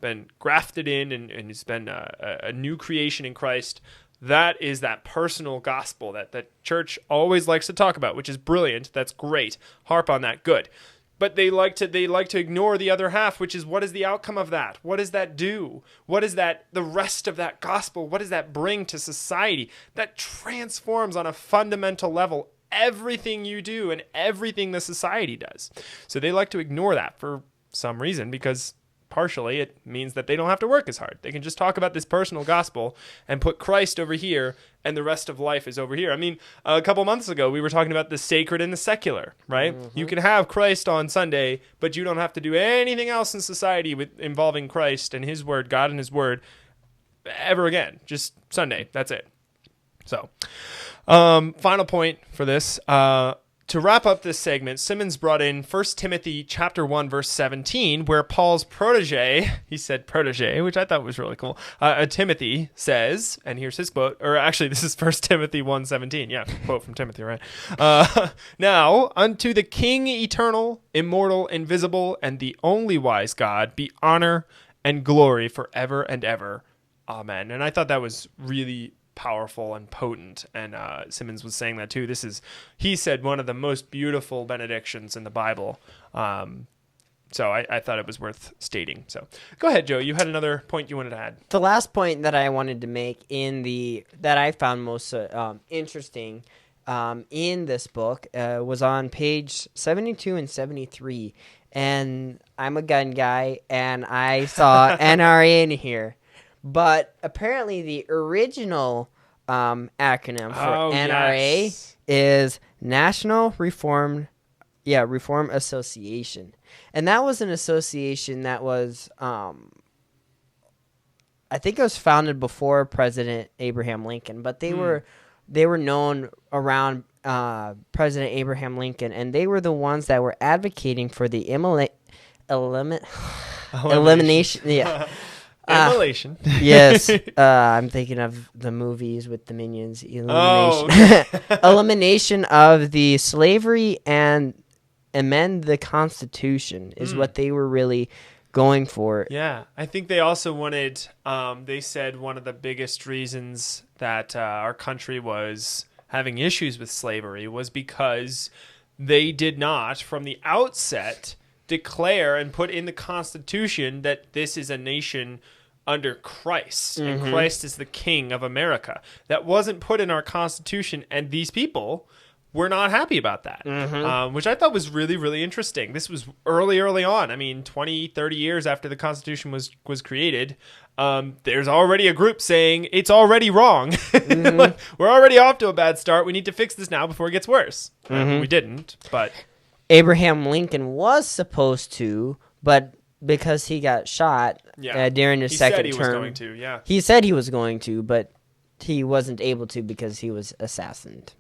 been grafted in and has been a new creation in Christ. That is that personal gospel that the church always likes to talk about, which is brilliant. That's great. Harp on that. Good. But they like to ignore the other half, which is what is the outcome of that? What does that do? What is that, the rest of that gospel, what does that bring to society? That transforms on a fundamental level everything you do and everything the society does. So they like to ignore that for some reason, because partially it means that they don't have to work as hard. They can just talk about this personal gospel and put Christ over here, and the rest of life is over here. I mean, a couple months ago, we were talking about the sacred and the secular, right? Mm-hmm. You can have Christ on Sunday, but you don't have to do anything else in society involving Christ and his word, God and his word, ever again. Just Sunday. That's it. So, final point for this. To wrap up this segment, Simmons brought in 1 Timothy chapter 1, verse 17, where Paul's protege, he said protege, which I thought was really cool, Timothy says, and here's his quote, or actually this is 1 Timothy 1:17, yeah, quote from Timothy, right? Now, unto the King eternal, immortal, invisible, and the only wise God, be honor and glory forever and ever. Amen. And I thought that was really powerful and potent, and Simmons was saying that too. This is, he said, one of the most beautiful benedictions in the Bible, So I thought it was worth stating. So go ahead, Joe. You had another point you wanted to add. The last point that I wanted to make that I found most interesting in this book was on page 72 and 73. And I'm a gun guy, and I saw NRA in here. But apparently the original acronym for NRA is National Reform Association. And that was an association that was, I think it was founded before President Abraham Lincoln, but they were known around President Abraham Lincoln, and they were the ones that were advocating for the elimination. Yeah. Immolation. Yes. I'm thinking of the movies with the Minions. Elimination of the slavery and amend the Constitution is what they were really going for. Yeah. I think they also wanted, they said one of the biggest reasons that our country was having issues with slavery was because they did not, from the outset, declare and put in the Constitution that this is a nation under Christ, and Christ is the King of America. That wasn't put in our Constitution, and these people were not happy about that, which I thought was really, really interesting. This was early on. I mean, 20, 30 years after the Constitution was created, there's already a group saying it's already wrong. We're already off to a bad start. We need to fix this now before it gets worse. We didn't, but Abraham Lincoln was supposed to, but because he got shot during his second term, he said he was going to, but he wasn't able to because he was assassinated.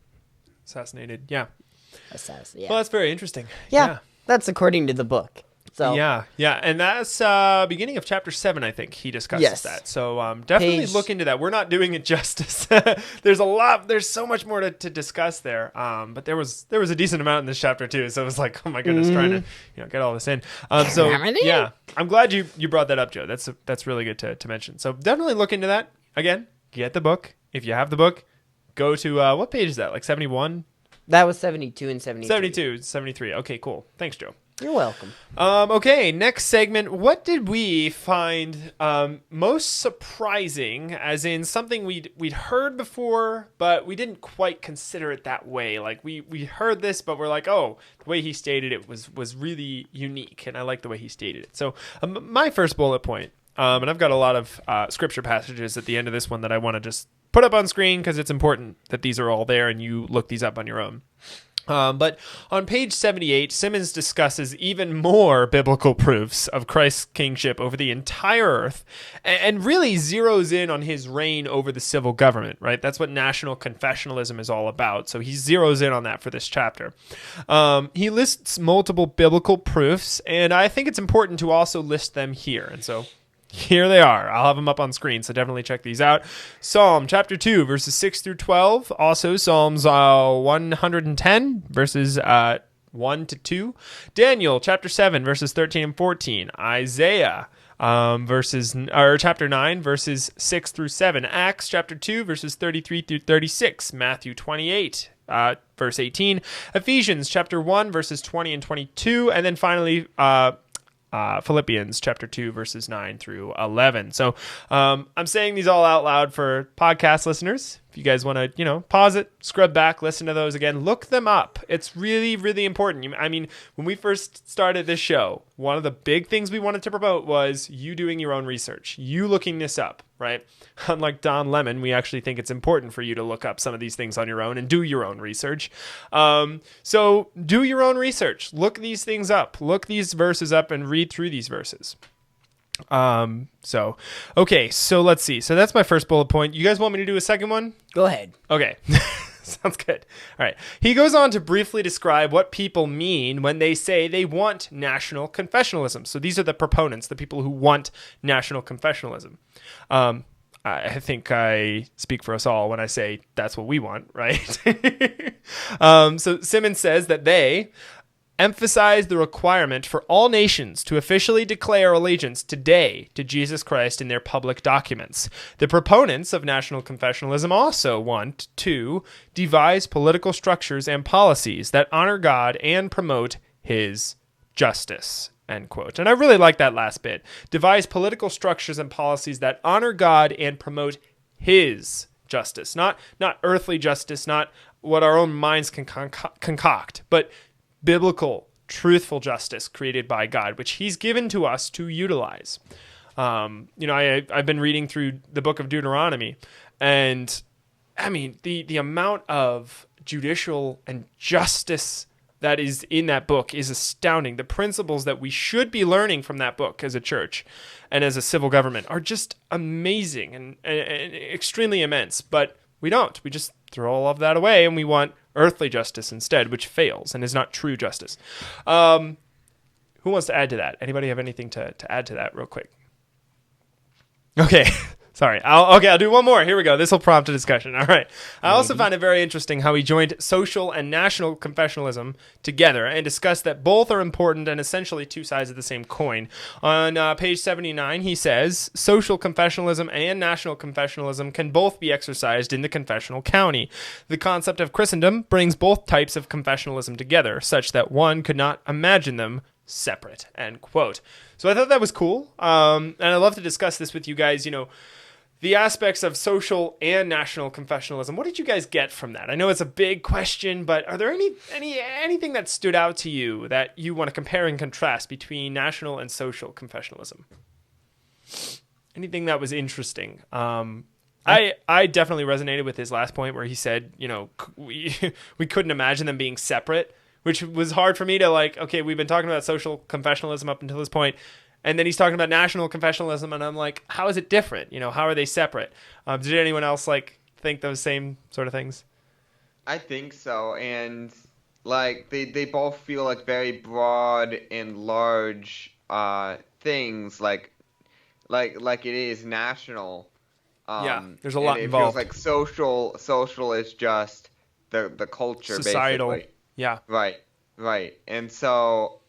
Yeah. Yeah. Well, that's very interesting. Yeah, that's according to the book. So yeah, and that's beginning of chapter 7. I think he discusses that. So definitely look into that. We're not doing it justice. There's so much more to discuss there. But there was a decent amount in this chapter too. So it was like, oh my goodness, trying to get all this in. So yeah, I'm glad you brought that up, Joe. That's really good to mention. So definitely look into that. Again, get the book. If you have the book, go to what page is that? Like 71? That was 72 and 73. 72, 73. Okay, cool. Thanks, Joe. You're welcome. Okay, next segment. What did we find most surprising, as in something we'd heard before, but we didn't quite consider it that way? Like, we heard this, but we're like, oh, the way he stated it was really unique, and I like the way he stated it. So my first bullet point, and I've got a lot of scripture passages at the end of this one that I want to just put up on screen because it's important that these are all there and you look these up on your own. But on page 78, Simmons discusses even more biblical proofs of Christ's kingship over the entire earth and really zeroes in on his reign over the civil government, right? That's what national confessionalism is all about. So he zeroes in on that for this chapter. He lists multiple biblical proofs, and I think it's important to also list them here. And so here they are. I'll have them up on screen, so definitely check these out. Psalm chapter 2, verses 6 through 12. Also, Psalms 110, verses 1 to 2. Daniel chapter 7, verses 13 and 14. Isaiah chapter 9, verses 6 through 7. Acts chapter 2, verses 33 through 36. Matthew 28, verse 18. Ephesians chapter 1, verses 20 and 22. And then finally, Philippians chapter 2, verses 9 through 11. So I'm saying these all out loud for podcast listeners. If you guys want to, pause it, scrub back, listen to those again, look them up. It's really, really important. I mean, when we first started this show, one of the big things we wanted to promote was you doing your own research, you looking this up, right? Unlike Don Lemon, we actually think it's important for you to look up some of these things on your own and do your own research. So do your own research. Look these things up. Look these verses up and read through these verses. So let's see. So that's my first bullet point. You guys want me to do a second one? Go ahead. Okay. Sounds good. All right. He goes on to briefly describe what people mean when they say they want national confessionalism. So these are the proponents, the people who want national confessionalism. I think I speak for us all when I say that's what we want, right? So Simmons says that they emphasize the requirement for all nations to officially declare allegiance today to Jesus Christ in their public documents. The proponents of national confessionalism also want to devise political structures and policies that honor God and promote his justice. end quote. And I really like that last bit. Devise political structures and policies that honor God and promote his justice. Not earthly justice, not what our own minds can concoct, but biblical, truthful justice created by God, which he's given to us to utilize. I've been reading through the book of Deuteronomy, and I mean, the amount of judicial and justice that is in that book is astounding. The principles that we should be learning from that book as a church and as a civil government are just amazing and extremely immense, but we don't. We just throw all of that away, and we want earthly justice instead, which fails and is not true justice. Who wants to add to that? Anybody have anything to add to that real quick? Okay. Sorry. I'll do one more. Here we go. This will prompt a discussion. All right. I also found it very interesting how he joined social and national confessionalism together and discussed that both are important and essentially two sides of the same coin. On page 79, he says, social confessionalism and national confessionalism can both be exercised in the confessional county. The concept of Christendom brings both types of confessionalism together, such that one could not imagine them separate, end quote. So I thought that was cool. And I'd love to discuss this with you guys, the aspects of social and national confessionalism. What did you guys get from that? I know it's a big question, but are there anything that stood out to you that you want to compare and contrast between national and social confessionalism? Anything that was interesting? I definitely resonated with his last point where he said, we couldn't imagine them being separate, which was hard for me to okay, we've been talking about social confessionalism up until this point, and then he's talking about national confessionalism, and I'm like, how is it different? How are they separate? Did anyone else think those same sort of things? I think so, and they both feel like very broad and large things, like it is national. There's a lot involved. It feels like social is just the culture, societal. Basically. Yeah. Right. And so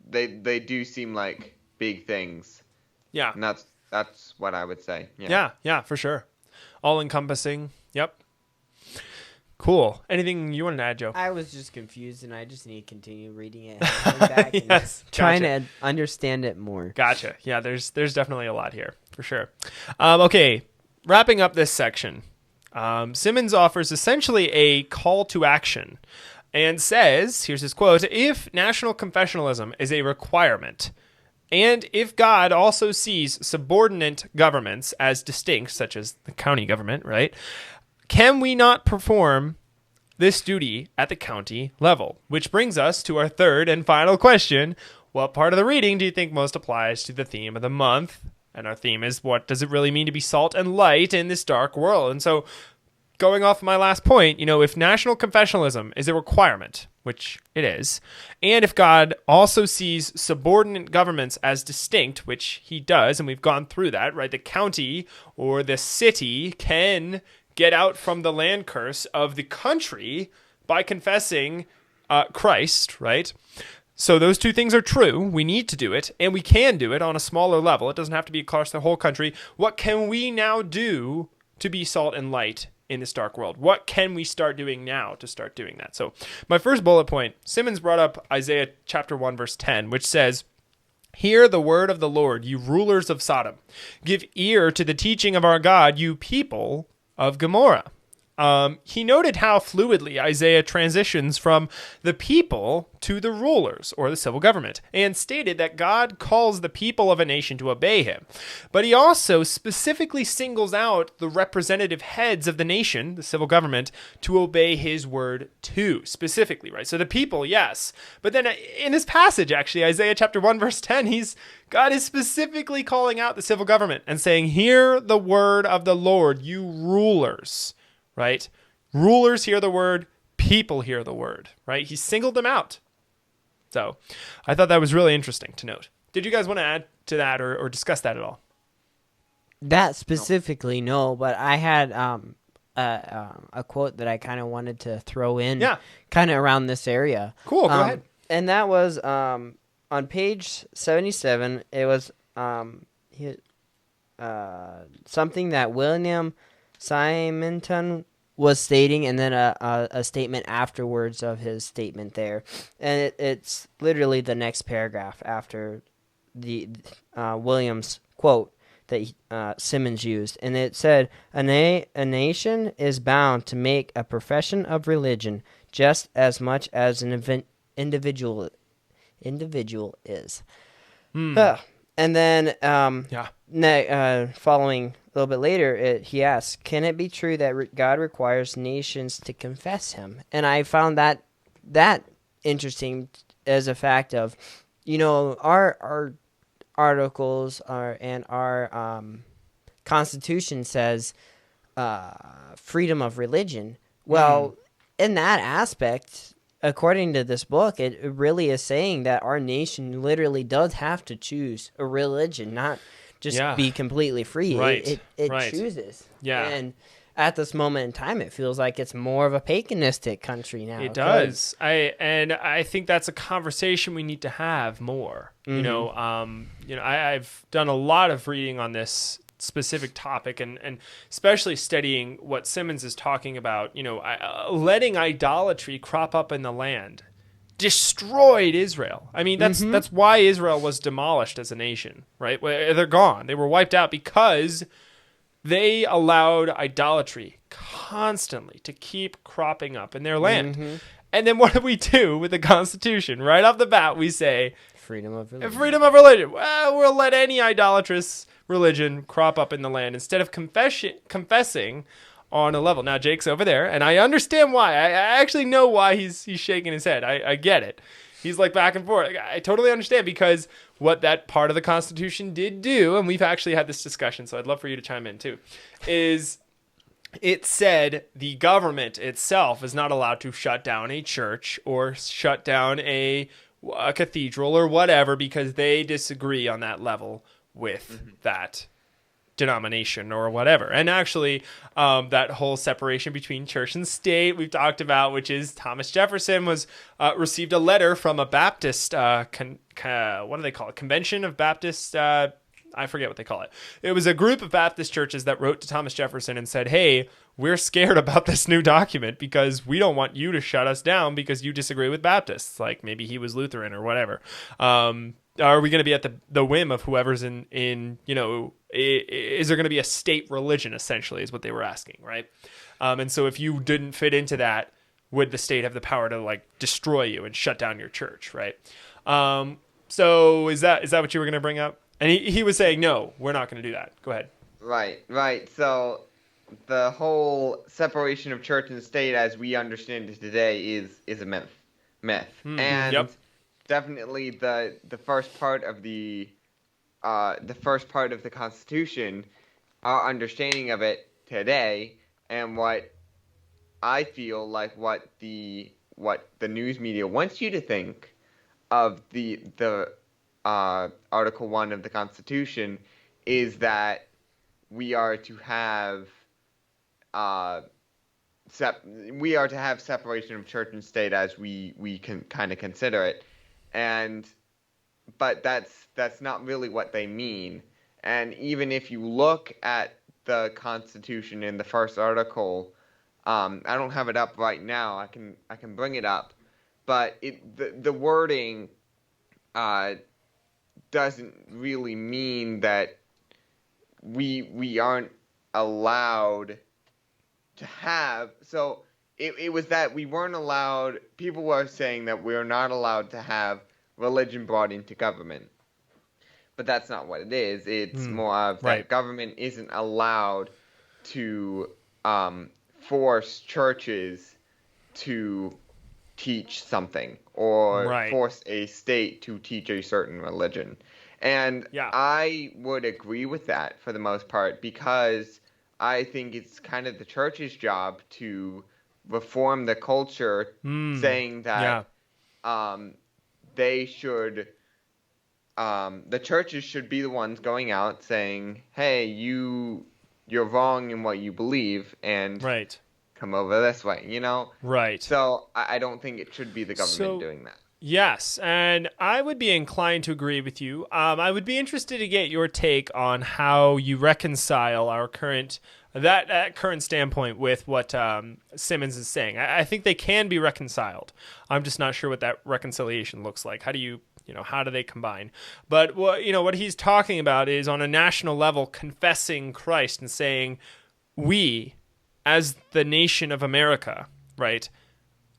they do seem like big things. Yeah. And that's what I would say. Yeah, for sure. All encompassing. Yep. Cool. Anything you wanted to add, Joe? I was just confused, and I just need to continue reading it and back and trying to understand it more. Gotcha. Yeah, there's definitely a lot here, for sure. Okay, wrapping up this section. Simmons offers essentially a call to action and says, here's his quote, if national confessionalism is a requirement, and if God also sees subordinate governments as distinct, such as the county government, right, can we not perform this duty at the county level? Which brings us to our third and final question. What part of the reading do you think most applies to the theme of the month? And our theme is, what does it really mean to be salt and light in this dark world? And so, going off my last point, if national confessionalism is a requirement, which it is, and if God also sees subordinate governments as distinct, which he does, and we've gone through that, right? The county or the city can get out from the land curse of the country by confessing Christ, right? So those two things are true. We need to do it, and we can do it on a smaller level. It doesn't have to be across the whole country. What can we now do to be salt and light in this dark world? What can we start doing now to start doing that? So my first bullet point, Simmons brought up Isaiah chapter 1, verse 10, which says, hear the word of the Lord, you rulers of Sodom. Give ear to the teaching of our God, you people of Gomorrah. He noted how fluidly Isaiah transitions from the people to the rulers or the civil government, and stated that God calls the people of a nation to obey him. But he also specifically singles out the representative heads of the nation, the civil government, to obey his word too, specifically, right? So the people, yes. But then in this passage, actually, Isaiah chapter 1, verse 10, God is specifically calling out the civil government and saying, hear the word of the Lord, you rulers. Right? Rulers hear the word, people hear the word, right? He singled them out. So I thought that was really interesting to note. Did you guys want to add to that or discuss that at all? That specifically, no, but I had a quote that I kind of wanted to throw in kind of around this area. Cool, go ahead. And that was on page 77, it was something that William Simonton was stating, and then a statement afterwards of his statement there. And it's literally the next paragraph after the Williams quote that Simmons used. And it said, a nation is bound to make a profession of religion just as much as an individual is. And then following a little bit later, he asks, can it be true that God requires nations to confess him? And I found that interesting as a fact of, our articles and our Constitution says freedom of religion. Well, in that aspect, according to this book, it really is saying that our nation literally does have to choose a religion, not just be completely free. Right. It chooses. Yeah. And at this moment in time, it feels like it's more of a paganistic country now. It does. I think that's a conversation we need to have more. I've done a lot of reading on this specific topic, and especially studying what Simmons is talking about. Letting idolatry crop up in the land destroyed Israel. I mean, that's why Israel was demolished as a nation, right? They're gone. They were wiped out because they allowed idolatry constantly to keep cropping up in their land. And then what do we do with the Constitution? Right off the bat, we say freedom of religion. Freedom of religion. Well, we'll let any idolatrous religion crop up in the land instead of confessing on a level. Now, Jake's over there, and I understand why. I actually know why he's shaking his head. I get it. He's like back and forth. I totally understand, because what that part of the Constitution did do, and we've actually had this discussion, so I'd love for you to chime in too, is it said the government itself is not allowed to shut down a church or shut down a cathedral or whatever because they disagree on that level with that denomination or whatever. And actually, that whole separation between church and state we've talked about, which is Thomas Jefferson received a letter from a Baptist, what do they call it? Convention of Baptist, I forget what they call it. It was a group of Baptist churches that wrote to Thomas Jefferson and said, hey, we're scared about this new document because we don't want you to shut us down because you disagree with Baptists. Like maybe he was Lutheran or whatever. Are we going to be at the whim of whoever's in is there going to be a state religion, essentially, is what they were asking, right? And so if you didn't fit into that, would the state have the power to like destroy you and shut down your church, right? So is that what you were going to bring up? And he was saying, no, we're not going to do that. Go ahead. Right. So the whole separation of church and state as we understand it today is a myth. And definitely the first part of the Constitution, our understanding of it today, and what I feel like what the news media wants you to think of the Article 1 of the Constitution is that we are to have separation of church and state as we can kind of consider it, but that's not really what they mean. And even if you look at the Constitution in the first article, I don't have it up right now. I can bring it up, but the wording doesn't really mean that we aren't allowed to have. So it was that we weren't allowed. People were saying that we're not allowed to have religion brought into government, but that's not what it is. It's more of that government isn't allowed to force churches to teach something or force a state to teach a certain religion. And I would agree with that for the most part, because I think it's kind of the church's job to reform the culture, saying that they should, the churches should be the ones going out saying, hey, you're wrong in what you believe, and come over this way, Right. So I don't think it should be the government doing that. Yes, and I would be inclined to agree with you. I would be interested to get your take on how you reconcile our current that current standpoint with what Simmons is saying. I think they can be reconciled. I'm just not sure what that reconciliation looks like. How do you know, how do they combine? But what he's talking about is on a national level confessing Christ and saying, we, as the nation of America, right?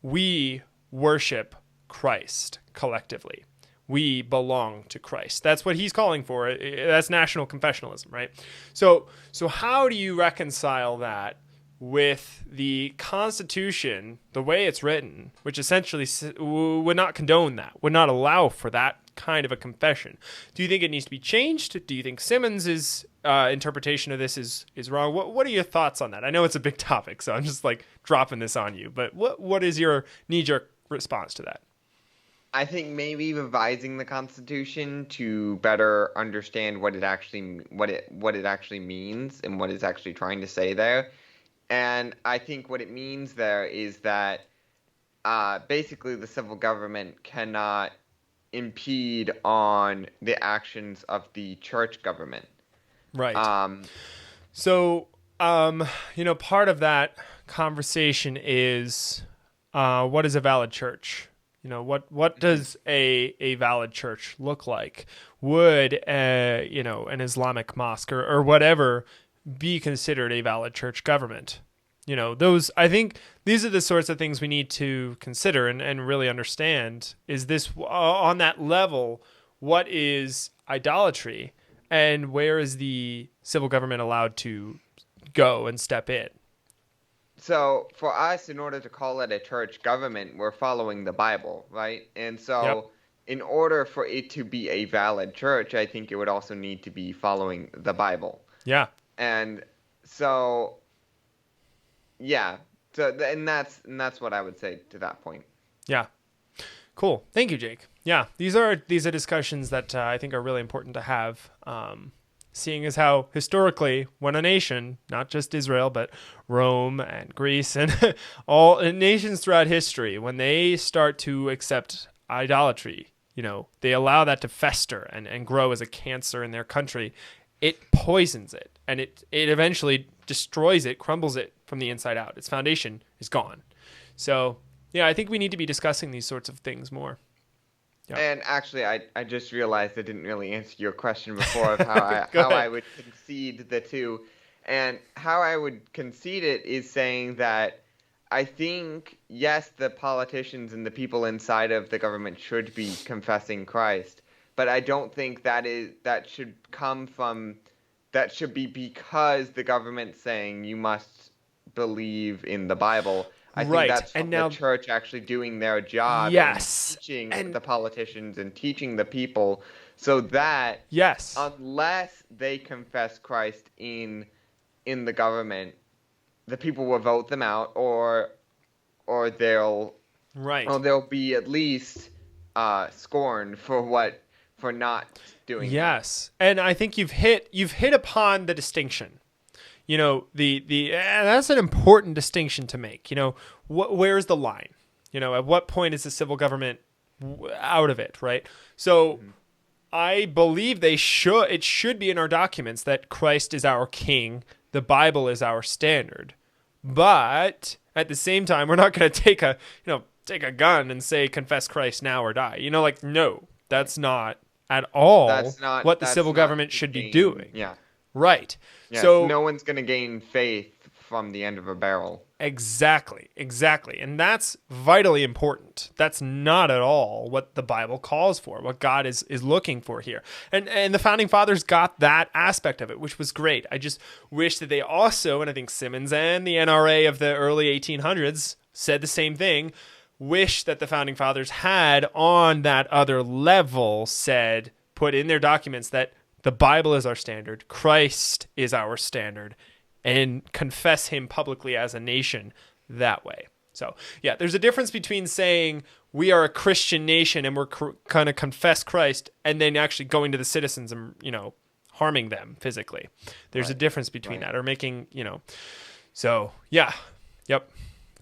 We worship Christ collectively. We belong to Christ. That's what he's calling for. That's national confessionalism, right? So how do you reconcile that with the Constitution, the way it's written, which essentially would not condone that, would not allow for that kind of a confession? Do you think it needs to be changed? Do you think Simmons' interpretation of this is wrong? What are your thoughts on that? I know it's a big topic, so I'm just like dropping this on you, but what is your knee-jerk response to that? I think maybe revising the Constitution to better understand what it actually means and what it's actually trying to say there. And I think what it means there is that basically the civil government cannot impede on the actions of the church government. Right. Part of that conversation is what is a valid church? What does a valid church look like? Would an Islamic mosque or whatever be considered a valid church government? I think these are the sorts of things we need to consider and really understand. Is this on that level? What is idolatry, and where is the civil government allowed to go and step in? So for us, in order to call it a church government, we're following the Bible, right? And so in order for it to be a valid church, I think it would also need to be following the Bible. Yeah. And so, yeah. And that's what I would say to that point. Yeah. Cool. Thank you, Jake. Yeah. These are discussions that I think are really important to have. Seeing as how historically, when a nation, not just Israel, but Rome and Greece and all nations throughout history, when they start to accept idolatry, they allow that to fester and grow as a cancer in their country, it poisons it, and it eventually destroys it, crumbles it from the inside out. Its foundation is gone. So, yeah, I think we need to be discussing these sorts of things more. Yeah. And actually, I just realized I didn't really answer your question before of how I would concede the two. And how I would concede it is saying that I think, yes, the politicians and the people inside of the government should be confessing Christ, but I don't think that should be because the government's saying you must believe in the Bible. I think that's from the church actually doing their job, yes, and teaching the politicians and teaching the people, so that unless they confess Christ in the government, the people will vote them out, or they'll be at least scorned for not doing that. Yes, and I think you've hit upon the distinction. And that's an important distinction to make. Where's the line? At what point is the civil government out of it, right? So I believe it should be in our documents that Christ is our king, the Bible is our standard. But at the same time, we're not going to take a gun and say confess Christ now or die. No, that's not at all what the civil government should be doing. Yeah. Right. Yeah, so no one's going to gain faith from the end of a barrel. Exactly. And that's vitally important. That's not at all what the Bible calls for, what God is looking for here. And the Founding Fathers got that aspect of it, which was great. I just wish that they also, and I think Simmons and the NRA of the early 1800s said the same thing, wish that the Founding Fathers had on that other level put in their documents that the Bible is our standard, Christ is our standard, and confess him publicly as a nation that way. So, yeah, there's a difference between saying we are a Christian nation and we're going to confess Christ and then actually going to the citizens and, harming them physically. There's a difference between that, or making, So, yeah. Yep.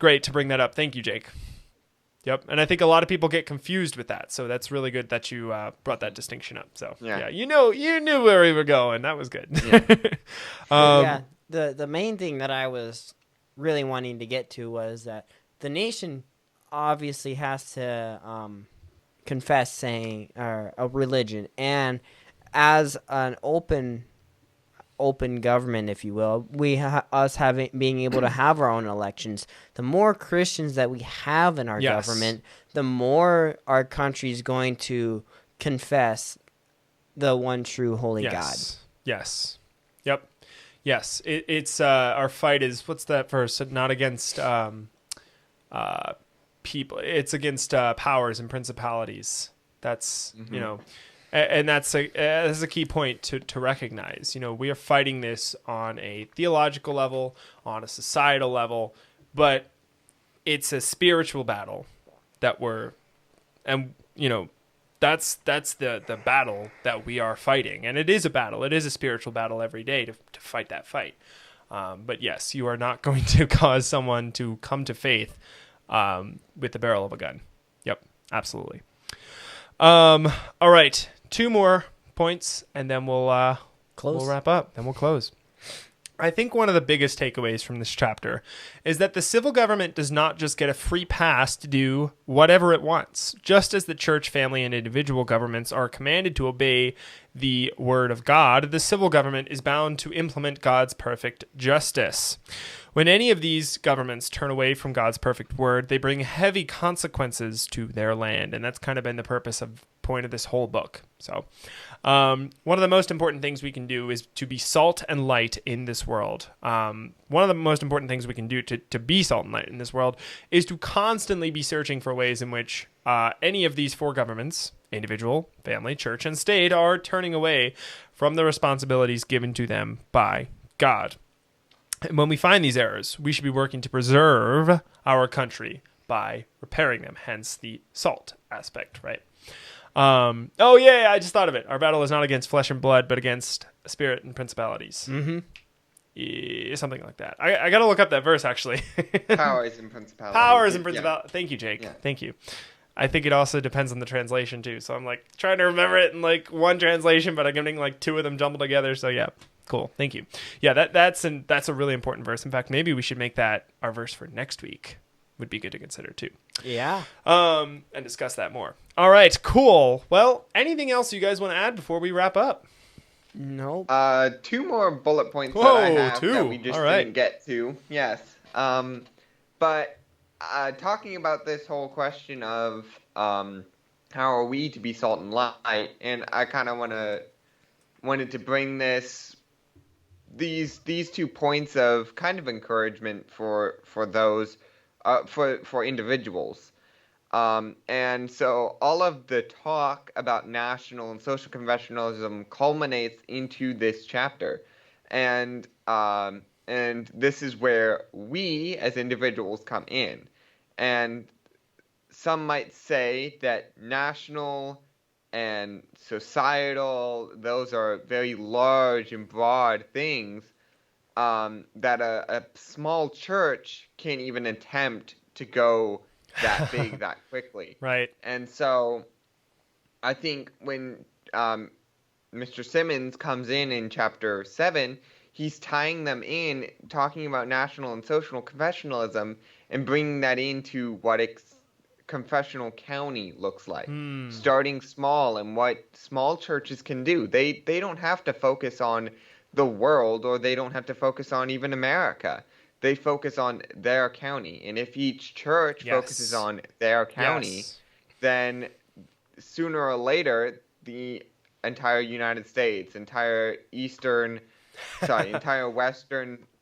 Great to bring that up. Thank you, Jake. Yep. And I think a lot of people get confused with that. So that's really good that you brought that distinction up. So yeah, you knew where we were going. That was good. Yeah. The main thing that I was really wanting to get to was that the nation obviously has to confess saying a religion, and as an open government, if you will, being able to have our own elections. The more Christians that we have in our government, the more our country is going to confess the one true holy God. Yes. Yep. Yes. It's our fight is, what's that verse? Not against people. It's against powers and principalities. That's and that's a key point to recognize. We are fighting this on a theological level, on a societal level, but it's a spiritual battle that that's the battle that we are fighting. And it is a battle. It is a spiritual battle every day to fight that fight. But yes, you are not going to cause someone to come to faith with the barrel of a gun. Yep, absolutely. All right. 2 more points, and then we'll wrap up. Then we'll close. I think one of the biggest takeaways from this chapter is that the civil government does not just get a free pass to do whatever it wants. Just as the church, family, and individual governments are commanded to obey the word of God, the civil government is bound to implement God's perfect justice. When any of these governments turn away from God's perfect word, they bring heavy consequences to their land, and that's kind of been the point of this whole book. So one of the most important things we can do is to be salt and light in this world. One of the most important things we can do to be salt and light in this world is to constantly be searching for ways in which any of these 4 governments, individual, family, church, and state, are turning away from the responsibilities given to them by God. And when we find these errors, we should be working to preserve our country by repairing them, hence the salt aspect, right? I just thought of it. Our battle is not against flesh and blood, but against spirit and principalities. Mm-hmm. Something like that. I got to look up that verse, actually. Powers and principalities. Yeah. Thank you, Jake. Yeah. Thank you. I think it also depends on the translation, too. So I'm trying to remember it in one translation, but I'm getting 2 of them jumbled together. So yeah. Cool. Thank you. Yeah, that's a really important verse. In fact, maybe we should make that our verse for next week. Would be good to consider too. Yeah. And discuss that more. All right, cool. Well, anything else you guys want to add before we wrap up? Nope. 2 more bullet points that I have that we just didn't get to. Yes. But talking about this whole question of how are we to be salt and light, and I kind of wanted to bring these 2 points of kind of encouragement for those for individuals. And so all of the talk about national and social confessionalism culminates into this chapter. And this is where we as individuals come in. And some might say that national and societal, those are very large and broad things that a small church can't even attempt to go that big that quickly. Right. And so I think when Mr. Simmons comes in chapter 7, he's tying them in, talking about national and social confessionalism, and bringing that into what confessional county looks like. Starting small and what small churches can do. They don't have to focus on the world, or they don't have to focus on even America. They focus on their county. And if each church focuses on their county, then sooner or later, the entire United States, entire Western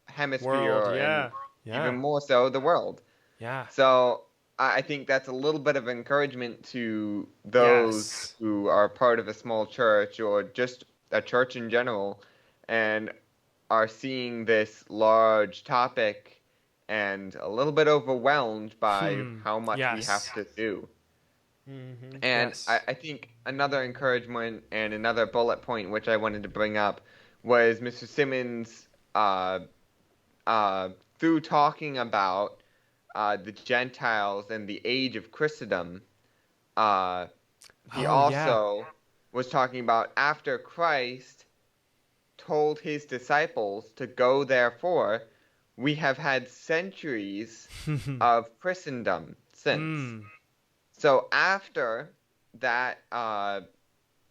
hemisphere, world, and even more so, the world. Yeah. So I think that's a little bit of encouragement to those who are part of a small church or just a church in general and are seeing this large topic and a little bit overwhelmed by how much we have to do. Mm-hmm. And I think another encouragement and another bullet point which I wanted to bring up was Mr. Simmons, through talking about the Gentiles and the age of Christendom, he also was talking about after Christ told his disciples to go, therefore, we have had centuries of Christendom since. So after that,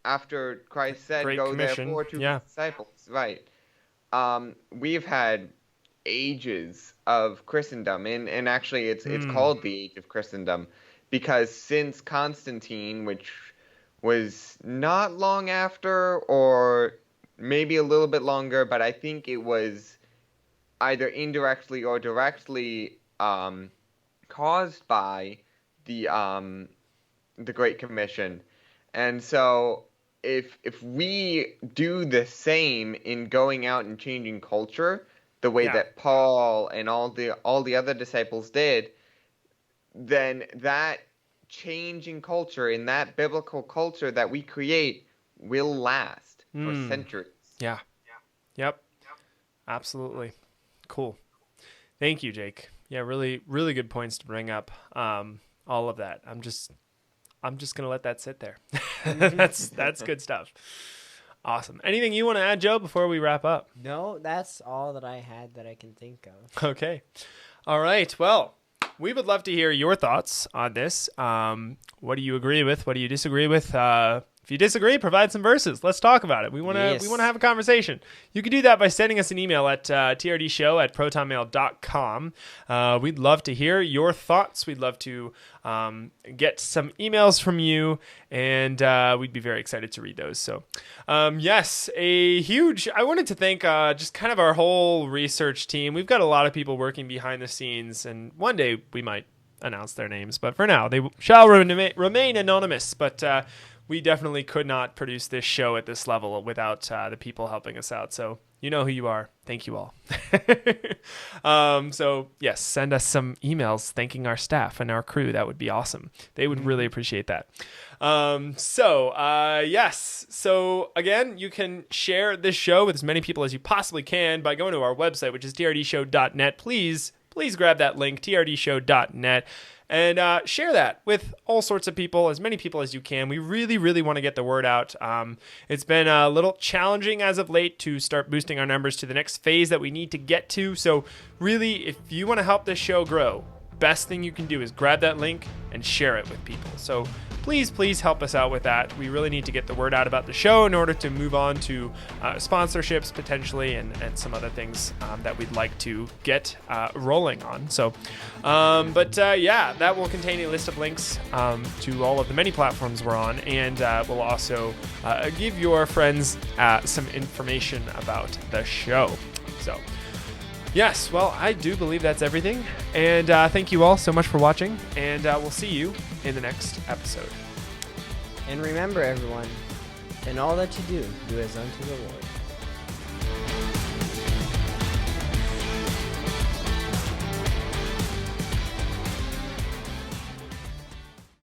after Christ said, Great go Commission. therefore to his disciples, right? We've had ages of Christendom, and actually it's called the Age of Christendom, because since Constantine, which was not long after, or maybe a little bit longer, but I think it was either indirectly or directly caused by the Great Commission. And so if we do the same in going out and changing culture, the way that Paul and all the other disciples did, then that change in culture, in that biblical culture that we create, will last for centuries. Yeah. Yep. Absolutely. Cool. Thank you, Jake. Yeah, really, really good points to bring up. All of that. I'm just gonna let that sit there. That's good stuff. Awesome. Anything you want to add, Joe, before we wrap up? No, that's all that I had that I can think of. Okay. All right. Well, we would love to hear your thoughts on this. What do you agree with? What do you disagree with? If you disagree, provide some verses. Let's talk about it. We want to have a conversation. You can do that by sending us an email at trdshow@protonmail.com. We'd love to hear your thoughts. We'd love to get some emails from you, and we'd be very excited to read those. So, yes, I wanted to thank just kind of our whole research team. We've got a lot of people working behind the scenes, and one day we might announce their names, but for now, they shall remain anonymous. But we definitely could not produce this show at this level without the people helping us out. So you know who you are. Thank you all. So yes, send us some emails thanking our staff and our crew. That would be awesome. They would really appreciate that. Yes. So again, you can share this show with as many people as you possibly can by going to our website, which is trdshow.net. Please grab that link, trdshow.net. And share that with all sorts of people, as many people as you can. We really, really want to get the word out. It's been a little challenging as of late to start boosting our numbers to the next phase that we need to get to. So really, if you want to help this show grow, best thing you can do is grab that link and share it with people. So please help us out with that. We really need to get the word out about the show in order to move on to sponsorships potentially and some other things that we'd like to get rolling on. So, that will contain a list of links to all of the many platforms we're on, and we'll also give your friends some information about the show. So, yes, well, I do believe that's everything. And thank you all so much for watching, and we'll see you in the next episode. And remember, everyone, in all that you do, do as unto the Lord.